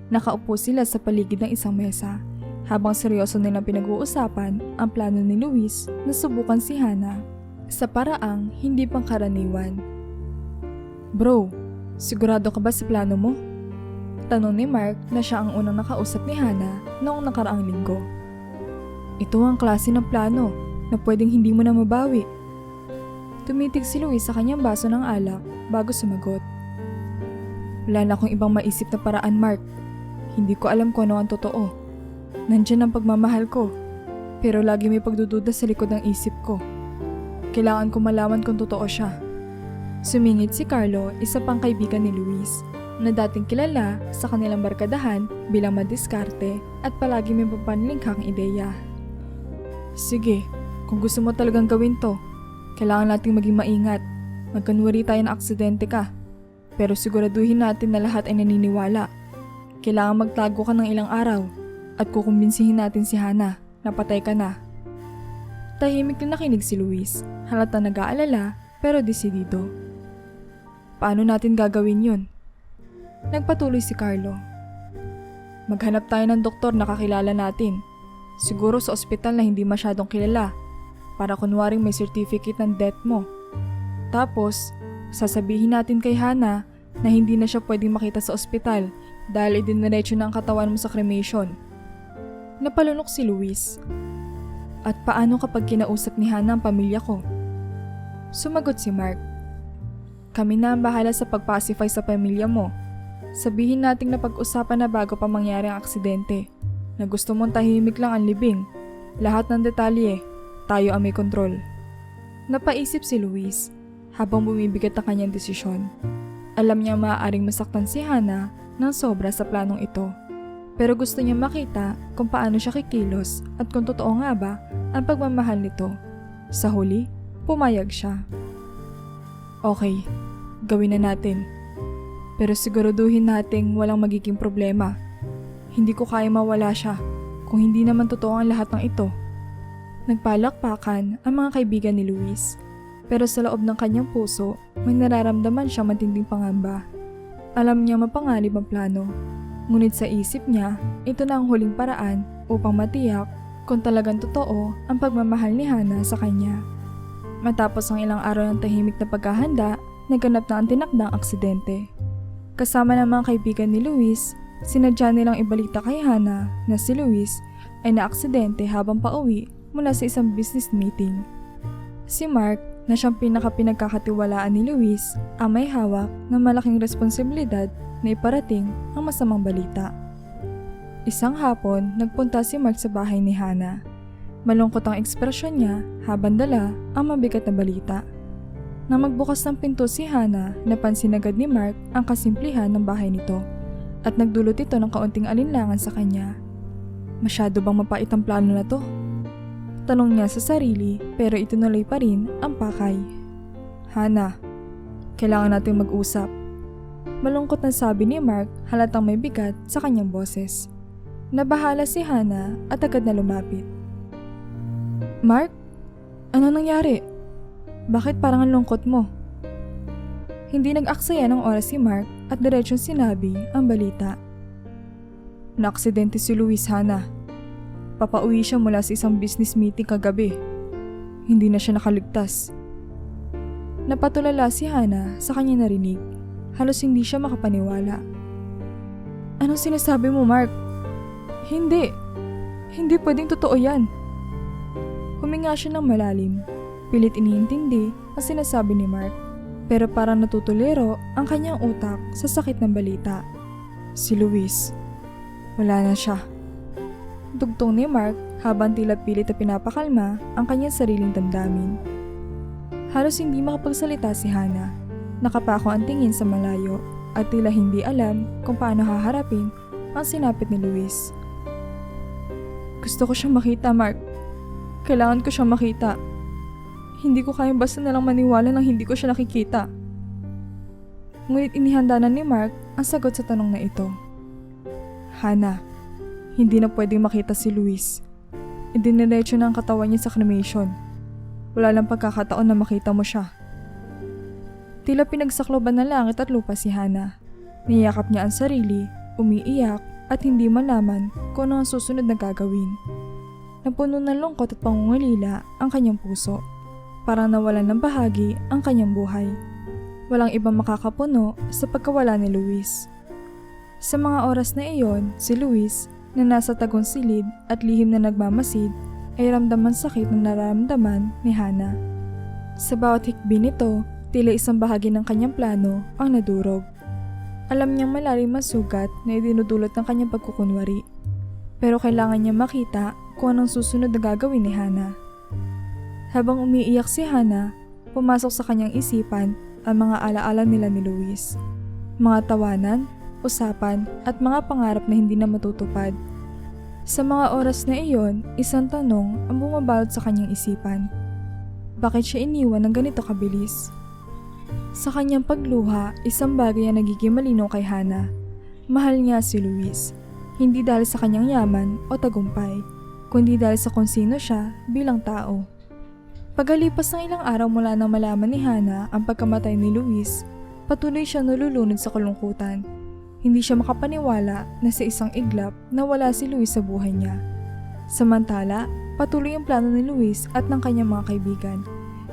Speaker 1: Nakaupo sila sa paligid ng isang mesa, habang seryoso nilang pinag-uusapan ang plano ni Luis na subukan si Hana sa paraang hindi pangkaraniwan. Bro, sigurado ka ba sa plano mo? Tanong ni Mark na siya ang unang nakausap ni Hana noong nakaraang linggo. Ito ang klase ng plano na pwedeng hindi mo na mabawi. Tumitig si Luis sa kanyang baso ng alak bago sumagot. Wala na akong ibang maisip na paraan, Mark. Hindi ko alam kung ano ang totoo. Nandiyan ang pagmamahal ko, pero lagi may pagdududa sa likod ng isip ko. Kailangan ko malaman kung totoo siya. Sumingit si Carlo, isa pang kaibigan ni Luis, na dating kilala sa kanilang barkadahan bilang madiskarte at palagi may papanlingkang ideya. Sige, kung gusto mo talagang gawin to, kailangan nating maging maingat. Magkanwari tayo na aksidente ka, pero siguraduhin natin na lahat ay naniniwala. Kailangan magtago ka ng ilang araw at kukumbinsihin natin si Hana na patay ka na. Tahimik na nakinig si Luis, halata nag-aalala pero desidido. Paano natin gagawin yun? Nagpatuloy si Carlo. Maghanap tayo ng doktor na kakilala natin. Siguro sa ospital na hindi masyadong kilala, para kunwaring may certificate ng death mo. Tapos, sasabihin natin kay Hana na hindi na siya pwedeng makita sa ospital dahil idiniretso na ang katawan mo sa cremation. Napalunok si Luis. At paano kapag kinausap ni Hana ang pamilya ko? Sumagot si Mark. Kami na ang bahala sa pagpacify sa pamilya mo. Sabihin nating napag-usapan na bago pa mangyari ang aksidente, na gusto mong tahimik lang ang libing. Lahat ng detalye, tayo ang may kontrol. Napaisip si Luis habang bumibigat ang kanyang desisyon. Alam niya maaaring masaktan si Hana ng sobra sa planong ito. Pero gusto niya makita kung paano siya kikilos at kung totoo nga ba ang pagmamahal nito. Sa huli, pumayag siya. Okay, gawin na natin. Pero siguraduhin nating walang magiging problema. Hindi ko kaya mawala siya kung hindi naman totoo ang lahat ng ito. Nagpalakpakan ang mga kaibigan ni Luis. Pero sa loob ng kanyang puso, may nararamdaman siya matinding pangamba. Alam niya mapanganib ang plano. Ngunit sa isip niya, ito na ang huling paraan upang matiyak kung talagang totoo ang pagmamahal ni Hana sa kanya. Matapos ang ilang araw ng tahimik na paghahanda, naganap na ang tinakdang aksidente. Kasama ng mga kaibigan ni Luis, sinadya nilang ibalita kay Hannah na si Luis ay naaksidente habang pauwi mula sa isang business meeting. Si Mark, na siyang pinagkakatiwalaan ni Luis, ang may hawak ng malaking responsibilidad na iparating ang masamang balita. Isang hapon, nagpunta si Mark sa bahay ni Hannah. Malungkot ang ekspresyon niya habang dala ang mabigat na balita. Nang magbukas ng pinto si Hannah, napansin agad ni Mark ang kasimplihan ng bahay nito at nagdulot ito ng kaunting alinlangan sa kanya. Masyado bang mapait ang plano na to? Tanong niya sa sarili pero itinuloy pa rin ang pakay. Hannah, kailangan nating mag-usap. Malungkot na sabi ni Mark halatang may bigat sa kanyang boses. Nabahala si Hannah at agad na lumapit. Mark, ano nangyari? Bakit parang ang lungkot mo? Hindi nag-aksaya ng oras si Mark at diretsong sinabi ang balita. Naaksidente si Luis, Hannah. Papauwi siya mula sa isang business meeting kagabi. Hindi na siya nakaligtas. Napatulala si Hannah sa kanyang narinig. Halos hindi siya makapaniwala. Anong sinasabi mo, Mark? Hindi. Hindi pwedeng totoo yan. Huminga siya ng malalim. Pilit iniintindi ang sinasabi ni Mark. Pero parang natutulero ang kanyang utak sa sakit ng balita. Si Luis. Wala na siya. Dugtong ni Mark habang tila pilit na pinapakalma ang kanyang sariling damdamin. Halos hindi makapagsalita si Hannah. Nakapako ang tingin sa malayo at tila hindi alam kung paano haharapin ang sinapit ni Luis. Gusto ko siyang makita, Mark. Kailangan ko siyang makita. Hindi ko kayang basta nalang maniwala nang hindi ko siya nakikita. Ngunit inihanda na ni Mark ang sagot sa tanong na ito. Hannah, hindi na pwedeng makita si Luis. Idiniretso na ang katawan niya sa cremation. Wala lang pagkakataon na makita mo siya. Tila pinagsakloban ng langit at lupa si Hannah. Niyakap niya ang sarili, umiiyak at hindi malaman kung ano ang susunod na gagawin. Napuno ng lungkot at pangungulila ang kanyang puso. Parang nawalan ng bahagi ang kanyang buhay. Walang ibang makakapuno sa pagkawala ni Luis. Sa mga oras na iyon, si Luis, na nasa tagong silid at lihim na nagmamasid, ay ramdam ang sakit na nararamdaman ni Hannah. Sa bawat hikbi nito, tila isang bahagi ng kanyang plano ang nadurog. Alam niyang malalim ang sugat na idinudulot ng kanyang pagkukunwari. Pero kailangan niya makita kung anong susunod na gagawin ni Hannah. Habang umiiyak si Hannah, pumasok sa kanyang isipan ang mga alaala nila ni Luis. Mga tawanan, usapan at mga pangarap na hindi na matutupad. Sa mga oras na iyon, isang tanong ang bumabalot sa kanyang isipan. Bakit siya iniwan ng ganito kabilis? Sa kanyang pagluha, isang bagay ang nagiging malinaw kay Hannah. Mahal niya si Luis. Hindi dahil sa kanyang yaman o tagumpay, kundi dahil sa kung sino siya bilang tao. Pagkalipas ng ilang araw mula nang malaman ni Hannah ang pagkamatay ni Luis, patuloy siya nalulunod sa kalungkutan. Hindi siya makapaniwala na sa isang iglap nawala si Luis sa buhay niya. Samantala, patuloy ang plano ni Luis at ng kanyang mga kaibigan.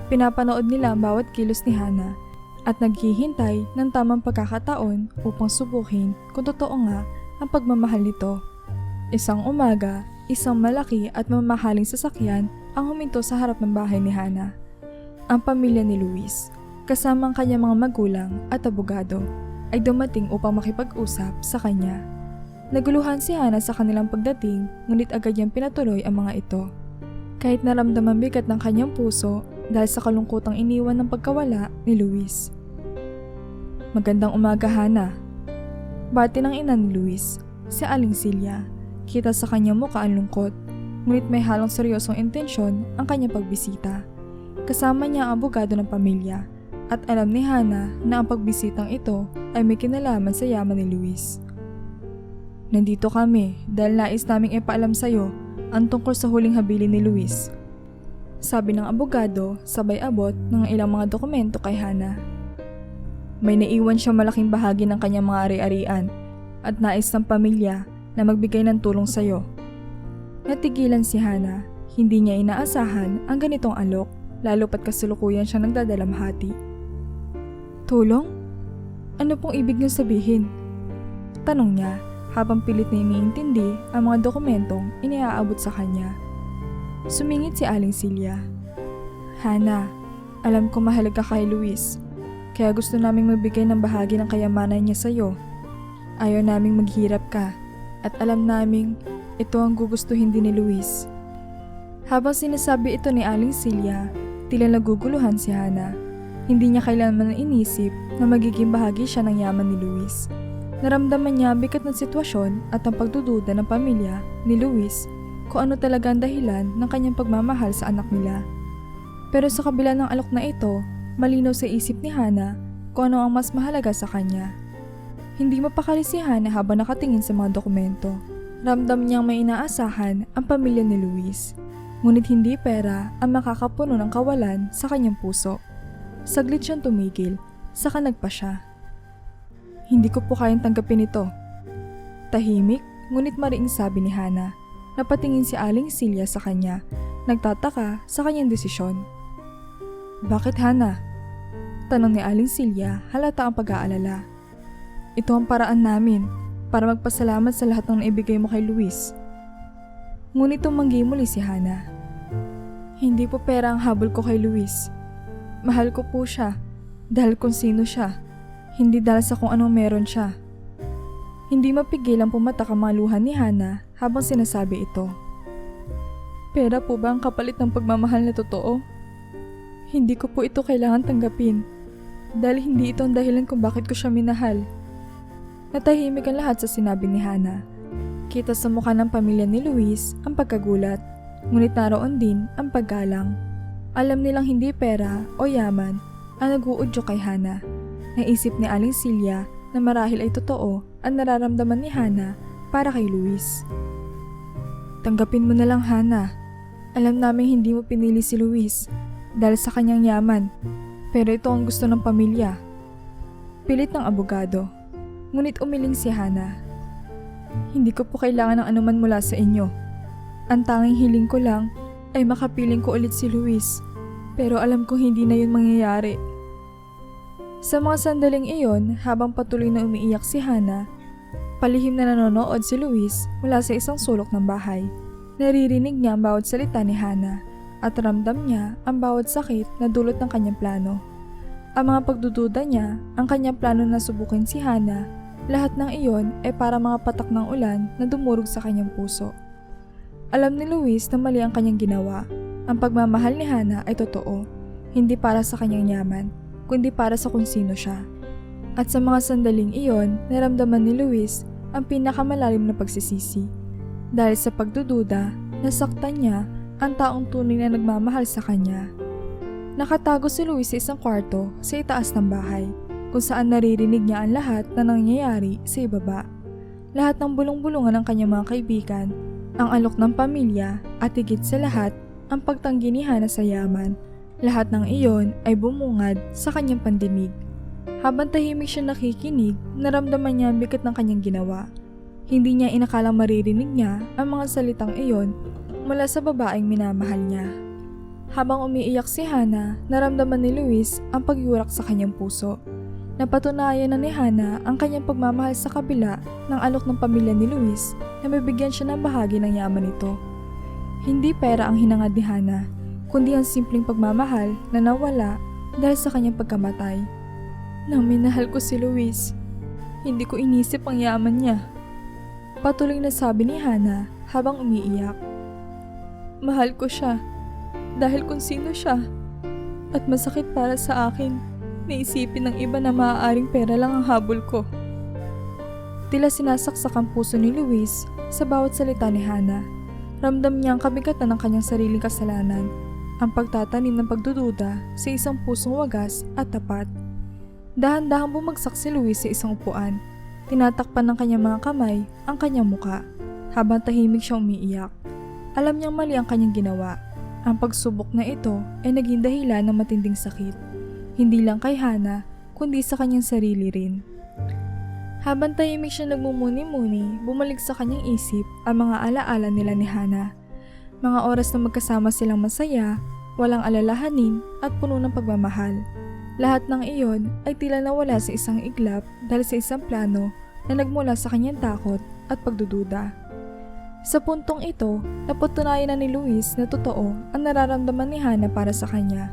Speaker 1: Pinapanood nila ang bawat kilos ni Hannah at naghihintay ng tamang pagkakataon upang subukin kung totoo nga ang pagmamahal nito. Isang umaga, isang malaki at mamahaling sasakyan ang huminto sa harap ng bahay ni Hannah. Ang pamilya ni Luis, kasama ang kanyang mga magulang at abogado, ay dumating upang makipag-usap sa kanya. Naguluhan si Hannah sa kanilang pagdating, ngunit agad niyang pinatuloy ang mga ito. Kahit naramdaman bigat ng kanyang puso dahil sa kalungkutang iniwan ng pagkawala ni Luis. Magandang umaga, Hannah. Bati ng ina ni Luis, si Aling Silya. Kita sa kanyang mukha ang lungkot, ngunit may halong seryosong intensyon ang kanyang pagbisita. Kasama niya ang abogado ng pamilya at alam ni Hannah na ang pagbisitang ito ay may kinalaman sa yaman ni Luis. Nandito kami dahil nais naming ipaalam sa iyo ang tungkol sa huling habilin ni Luis. Sabi ng abogado sabay abot ng ilang mga dokumento kay Hannah. May naiwan siya malaking bahagi ng kanyang mga ari-arian at nais ng pamilya na magbigay ng tulong sa iyo. Natigilan si Hannah, hindi niya inaasahan ang ganitong alok lalo pat kasalukuyan siyang nagdadalamhati. Tulong? Ano pong ibig niyo sabihin? Tanong niya habang pilit na iniintindi ang mga dokumentong iniaabot sa kanya. Sumingit si Aling Silya. Hana, alam ko mahalaga kay Luis, kaya gusto naming magbigay ng bahagi ng kayamanan niya sa'yo. Ayaw naming maghirap ka, at alam naming ito ang gugustuhin din ni Luis. Habang sinasabi ito ni Aling Silya, tila naguguluhan si Hana. Hindi niya kailanman inisip na magiging bahagi siya ng yaman ni Luis. Naramdaman niya bigat ng sitwasyon at ang pagdududa ng pamilya ni Luis kung ano talaga ang dahilan ng kanyang pagmamahal sa anak nila. Pero sa kabila ng alok na ito, malinaw sa isip ni Hana kung ano ang mas mahalaga sa kanya. Hindi mapakali si Hana habang nakatingin sa mga dokumento. Ramdam niyang may inaasahan ang pamilya ni Luis. Ngunit hindi pera ang makakapuno ng kawalan sa kanyang puso. Saglit siyang tumigil, saka nagpa siya. Hindi ko po kayang tanggapin ito. Tahimik, ngunit mariing sabi ni Hana. Napatingin si Aling Silya sa kanya, nagtataka sa kanyang desisyon. Bakit Hana? Tanong ni Aling Silya, halata ang pag-aalala. Ito ang paraan namin para magpasalamat sa lahat ng naibigay mo kay Luis. Ngunit tumanggi muli si Hana. Hindi po pera ang habol ko kay Luis. Mahal ko po siya dahil kung sino siya, hindi dahil sa kung anong meron siya. Hindi mapigil ang pumatak ang mga luha ni Hana habang sinasabi ito. Pera po ba ang kapalit ng pagmamahal na totoo? Hindi ko po ito kailangan tanggapin dahil hindi ito ang dahilan kung bakit ko siya minahal. Natahimik ang lahat sa sinabi ni Hana. Kita sa mukha ng pamilya ni Luis ang pagkagulat, ngunit naroon din ang paggalang. Alam nilang hindi pera o yaman ang nag-uudyo kay Hana. Naisip ni Aling Silya na marahil ay totoo ang nararamdaman ni Hana para kay Luis. Tanggapin mo na lang Hana. Alam namin hindi mo pinili si Luis dahil sa kanyang yaman, pero ito ang gusto ng pamilya. Pilit ng abogado, ngunit umiling si Hana. Hindi ko po kailangan ng anuman mula sa inyo. Ang tanging hiling ko lang ay makapiling ko ulit si Luis, pero alam ko hindi na yun mangyayari. Sa mga sandaling iyon, habang patuloy na umiiyak si Hana, palihim na nanonood si Luis mula sa isang sulok ng bahay. Naririnig niya ang bawat salita ni Hana at ramdam niya ang bawat sakit na dulot ng kanyang plano. Ang mga pagdududa niya, ang kanyang plano na subukin si Hana, lahat ng iyon ay para mga patak ng ulan na dumurog sa kanyang puso. Alam ni Luis na mali ang kanyang ginawa. Ang pagmamahal ni Hana ay totoo, hindi para sa kanyang yaman, kundi para sa kung sino siya. At sa mga sandaling iyon, naramdaman ni Luis ang pinakamalalim na pagsisisi. Dahil sa pagdududa, nasaktan niya ang taong tunay na nagmamahal sa kanya. Nakatago si Luis sa isang kwarto sa itaas ng bahay, kung saan naririnig niya ang lahat na nangyayari sa ibaba. Lahat ng bulong-bulungan ng kanyang mga kaibigan, ang alok ng pamilya at higit sa lahat, ang pagtanggi ni Hana sa yaman. Lahat ng iyon ay bumungad sa kanyang pandinig. Habang tahimik siya nakikinig, naramdaman niya ang bigat ng kanyang ginawa. Hindi niya inakalang maririnig niya ang mga salitang iyon mula sa babaeng minamahal niya. Habang umiiyak si Hana, naramdaman ni Luis ang pagyurak sa kanyang puso. Napatunayan na ni Hana ang kanyang pagmamahal sa kabila ng alok ng pamilya ni Luis na mabigyan siya ng bahagi ng yaman nito. Hindi pera ang hinangad ni Hana, kundi ang simpleng pagmamahal na nawala dahil sa kanyang pagkamatay. Nang minahal ko si Luis, hindi ko inisip ang yaman niya. Patuloy na sabi ni Hana habang umiiyak. Mahal ko siya dahil kung sino siya at masakit para sa akin na isipin ng iba na maaaring pera lang ang habol ko. Tila sinasaksak ang puso ni Luis sa bawat salita ni Hana. Ramdam niya ang kabigatan ng kanyang sariling kasalanan, ang pagtatanim ng pagdududa sa isang pusong wagas at tapat. Dahan-dahang bumagsak si Luis sa isang upuan. Tinatakpan ng kanyang mga kamay ang kanyang muka habang tahimik siyang umiiyak. Alam niyang mali ang kanyang ginawa. Ang pagsubok na ito ay naging dahilan ng matinding sakit. Hindi lang kay Hana, kundi sa kanyang sarili rin. Habang tahimik siya nagmumuni-muni, bumalik sa kanyang isip ang mga alaala nila ni Hana. Mga oras na magkasama silang masaya, walang alalahanin at puno ng pagmamahal. Lahat ng iyon ay tila nawala sa isang iglap dahil sa isang plano na nagmula sa kanyang takot at pagdududa. Sa puntong ito, napatunayan na ni Luis na totoo ang nararamdaman ni Hana para sa kanya.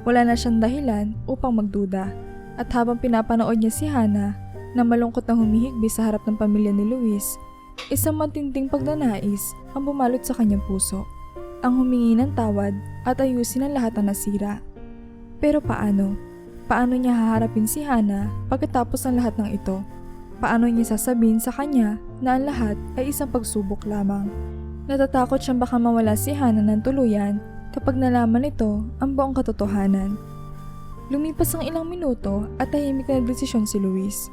Speaker 1: Wala na siyang dahilan upang magduda. At habang pinapanood niya si Hana na malungkot na humihigbi sa harap ng pamilya ni Luis, isang matinding pagnanais ang bumalot sa kanyang puso. Ang humingi ng tawad at ayusin ang lahat ng nasira. Pero paano? Paano niya haharapin si Hana pagkatapos ng lahat ng ito? Paano niya sasabihin sa kanya na ang lahat ay isang pagsubok lamang? Natatakot siyang baka mawala si Hana ng tuluyan kapag nalaman nito ang buong katotohanan. Lumipas ang ilang minuto at tahimik na nagdesisyon si Luis.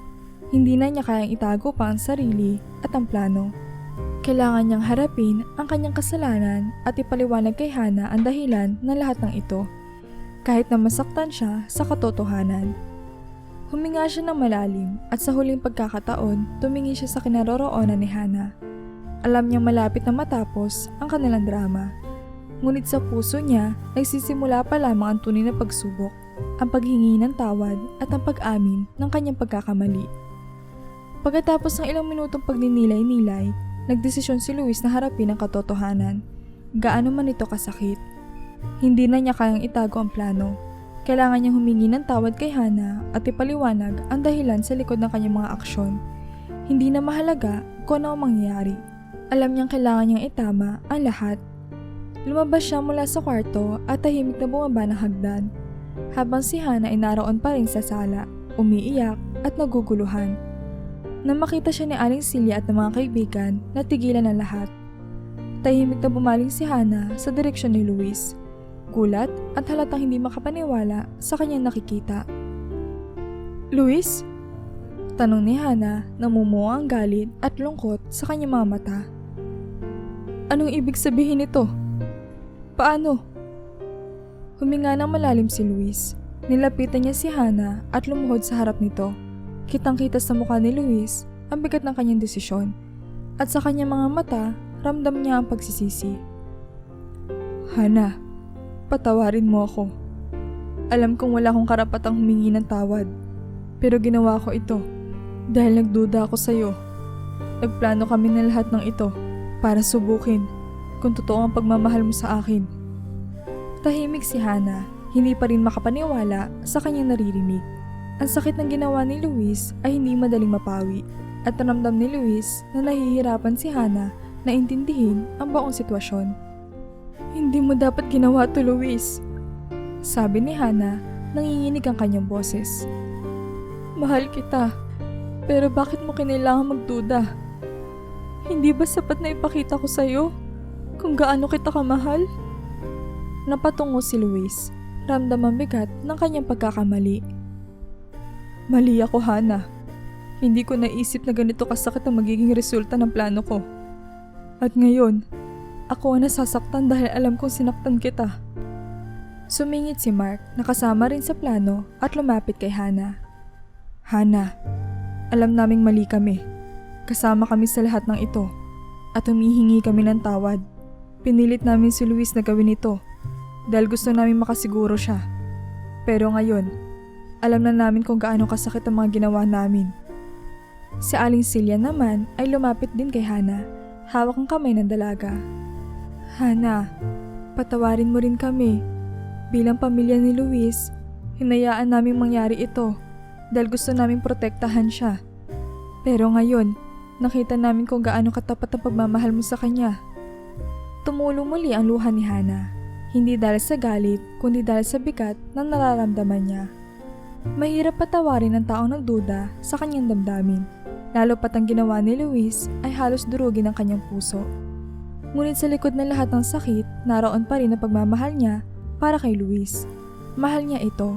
Speaker 1: Hindi na niya kayang itago pa ang sarili at ang plano. Kailangan niyang harapin ang kanyang kasalanan at ipaliwanag kay Hana ang dahilan ng lahat ng ito, kahit na masaktan siya sa katotohanan. Huminga siya ng malalim at sa huling pagkakataon tumingin siya sa kinaroroonan ni Hana. Alam niyang malapit na matapos ang kanilang drama. Ngunit sa puso niya, nagsisimula pa lamang ang tunay na pagsubok, ang paghingi ng tawad at ang pag-amin ng kanyang pagkakamali. Pagkatapos ng ilang minutong pagninilay-nilay, nagdesisyon si Luis na harapin ang katotohanan. Gaano man ito kasakit. Hindi na niya kayang itago ang plano. Kailangan niyang humingi ng tawad kay Hana at ipaliwanag ang dahilan sa likod ng kanyang mga aksyon. Hindi na mahalaga kung ano ang mangyayari. Alam niyang kailangan niyang itama ang lahat. Lumabas siya mula sa kwarto at tahimik na bumaba ng hagdan. Habang si Hana ay naroon pa rin sa sala, umiiyak at naguguluhan. Nang makita siya ni Aling Silya at ng mga kaibigan, natigilan ang lahat. Tahimik na bumaling si Hana sa direksyon ni Luis. Gulat at halatang hindi makapaniwala sa kanyang nakikita. "Luis?" Tanong ni Hana, namumuo ang galit at lungkot sa kanyang mga mata. "Anong ibig sabihin nito? Paano?" Huminga ng malalim si Luis. Nilapitan niya si Hana at lumuhod sa harap nito. Kitang-kita sa mukha ni Luis ang bigat ng kanyang desisyon. At sa kanyang mga mata, ramdam niya ang pagsisisi. "Hana, patawarin mo ako. Alam kong wala akong karapatang humingi ng tawad. Pero ginawa ko ito dahil nagduda ako sa'yo. Nagplano kami ng lahat ng ito para subukin kung totoo ang pagmamahal mo sa akin." Tahimik si Hana, hindi pa rin makapaniwala sa kanyang naririnig. Ang sakit ng ginawa ni Luis ay hindi madaling mapawi at naramdam ni Luis na nahihirapan si Hana na intindihin ang buong sitwasyon. "Hindi mo dapat ginawa to, Luis," sabi ni Hana, nanginginig ang kanyang boses. "Mahal kita, pero bakit mo kinailangan magduda? Hindi ba sapat na ipakita ko sa'yo kung gaano kita kamahal?" Napatungo si Luis, ramdam ang bigat ng kanyang pagkakamali. "Mali ako, Hana. Hindi ko naisip na ganito kasakit ang magiging resulta ng plano ko. At ngayon, ako ang nasasaktan dahil alam kong sinaktan kita." Sumingit si Mark na kasama rin sa plano at lumapit kay Hana. "Hana, alam naming mali kami. Kasama kami sa lahat ng ito at humihingi kami ng tawad. Pinilit namin si Luis na gawin ito dahil gusto namin makasiguro siya. Pero ngayon, alam na namin kung gaano kasakit ang mga ginawa namin." Si Aling Silya naman ay lumapit din kay Hana, hawak ang kamay ng dalaga. "Hana, patawarin mo rin kami. Bilang pamilya ni Luis, hinayaan naming mangyari ito dahil gusto naming protektahan siya. Pero ngayon, nakita namin kung gaano katapat ang pagmamahal mo sa kanya." Tumulong muli ang luha ni Hana, hindi dahil sa galit kundi dahil sa bigat na nararamdaman niya. Mahirap patawarin ang taong nagduda sa kanyang damdamin, lalo pat ang ginawa ni Luis ay halos durugin ang kanyang puso. Ngunit sa likod ng lahat ng sakit, naroon pa rin ang pagmamahal niya para kay Luis. Mahal niya ito,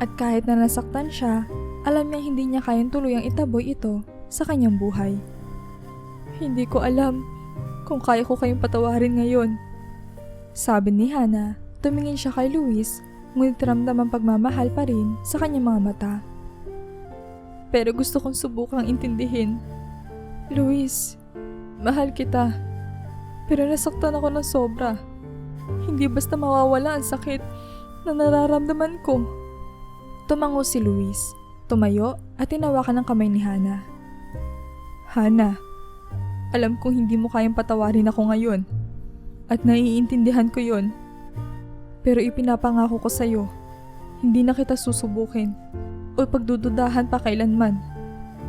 Speaker 1: at kahit na nasaktan siya, alam niyang hindi niya kayang tuluyang itaboy ito sa kanyang buhay. "Hindi ko alam kung kaya ko kayong patawarin ngayon," sabi ni Hana. Tumingin siya kay Luis, ngunit ramdam ang pagmamahal pa rin sa kanyang mga mata. "Pero gusto kong subukang intindihin. Luis, mahal kita. Pero nasaktan ako ng sobra. Hindi basta mawawala ang sakit na nararamdaman ko. Tumango si Luis, tumayo at tinawakan ng kamay ni Hana. Hana, alam kong hindi mo kayang patawarin ako ngayon at naiintindihan ko yon. Pero ipinapangako ko sa'yo, hindi na kita susubukin o pagdududahan pa kailanman.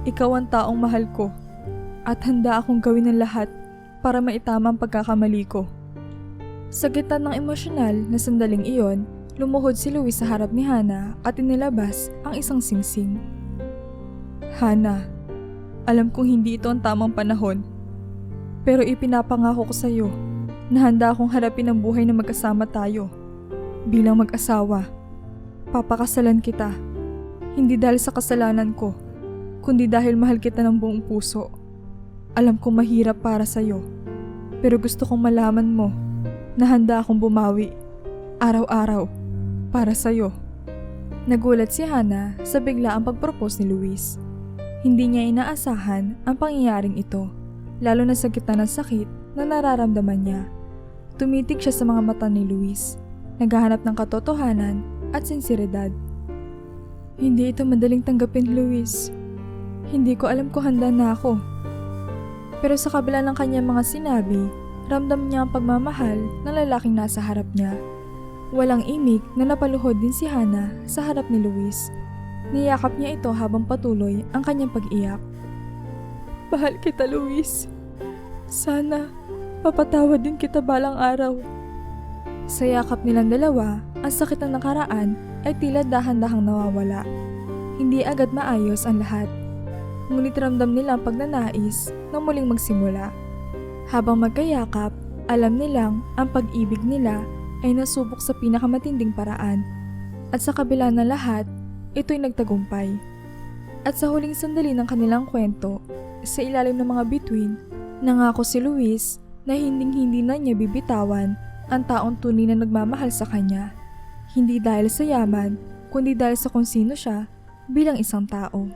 Speaker 1: Ikaw ang taong mahal ko at handa akong gawin ang lahat para maitama ang pagkakamali ko. Sa gitna ng emosyonal na sandaling iyon, lumuhod si Luis sa harap ni Hana at inilabas ang isang singsing. Hana, alam kong hindi ito ang tamang panahon, pero ipinapangako ko sa iyo na handa akong harapin ang buhay na magkasama tayo. Bilang mag-asawa, papakasalan kita, hindi dahil sa kasalanan ko, kundi dahil mahal kita ng buong puso. Alam kong mahirap para sa iyo, pero gusto kong malaman mo na handa akong bumawi, araw-araw, para sa'yo. Nagulat si Hana sa biglaang pag-propose ni Luis. Hindi niya inaasahan ang pangyayaring ito, lalo na sa gitna ng sakit na nararamdaman niya. Tumitig siya sa mga mata ni Luis, naghahanap ng katotohanan at sinseridad. Hindi ito madaling tanggapin, Luis. Hindi ko alam kung handa na ako. Pero sa kabila ng kanyang mga sinabi, ramdam niya ang pagmamahal ng lalaking nasa harap niya. Walang imik na napaluhod din si Hana sa harap ni Luis. Niyakap niya ito habang patuloy ang kanyang pag-iyak. Mahal kita, Luis. Sana papatawad din kita balang araw. Sa yakap nilang dalawa, ang sakit ng nakaraan ay tila dahan-dahang nawawala. Hindi agad maayos ang lahat. Ngunit ramdam nila ang pagnanais na muling magsimula. Habang magkayakap, alam nilang ang pag-ibig nila ay nasubok sa pinakamatinding paraan. At sa kabila ng lahat, ito'y nagtagumpay. At sa huling sandali ng kanilang kwento, sa ilalim ng mga bituin, nangako si Luis na hinding-hindi na niya bibitawan ang taong tunay na nagmamahal sa kanya. Hindi dahil sa yaman, kundi dahil sa kung sino siya bilang isang tao.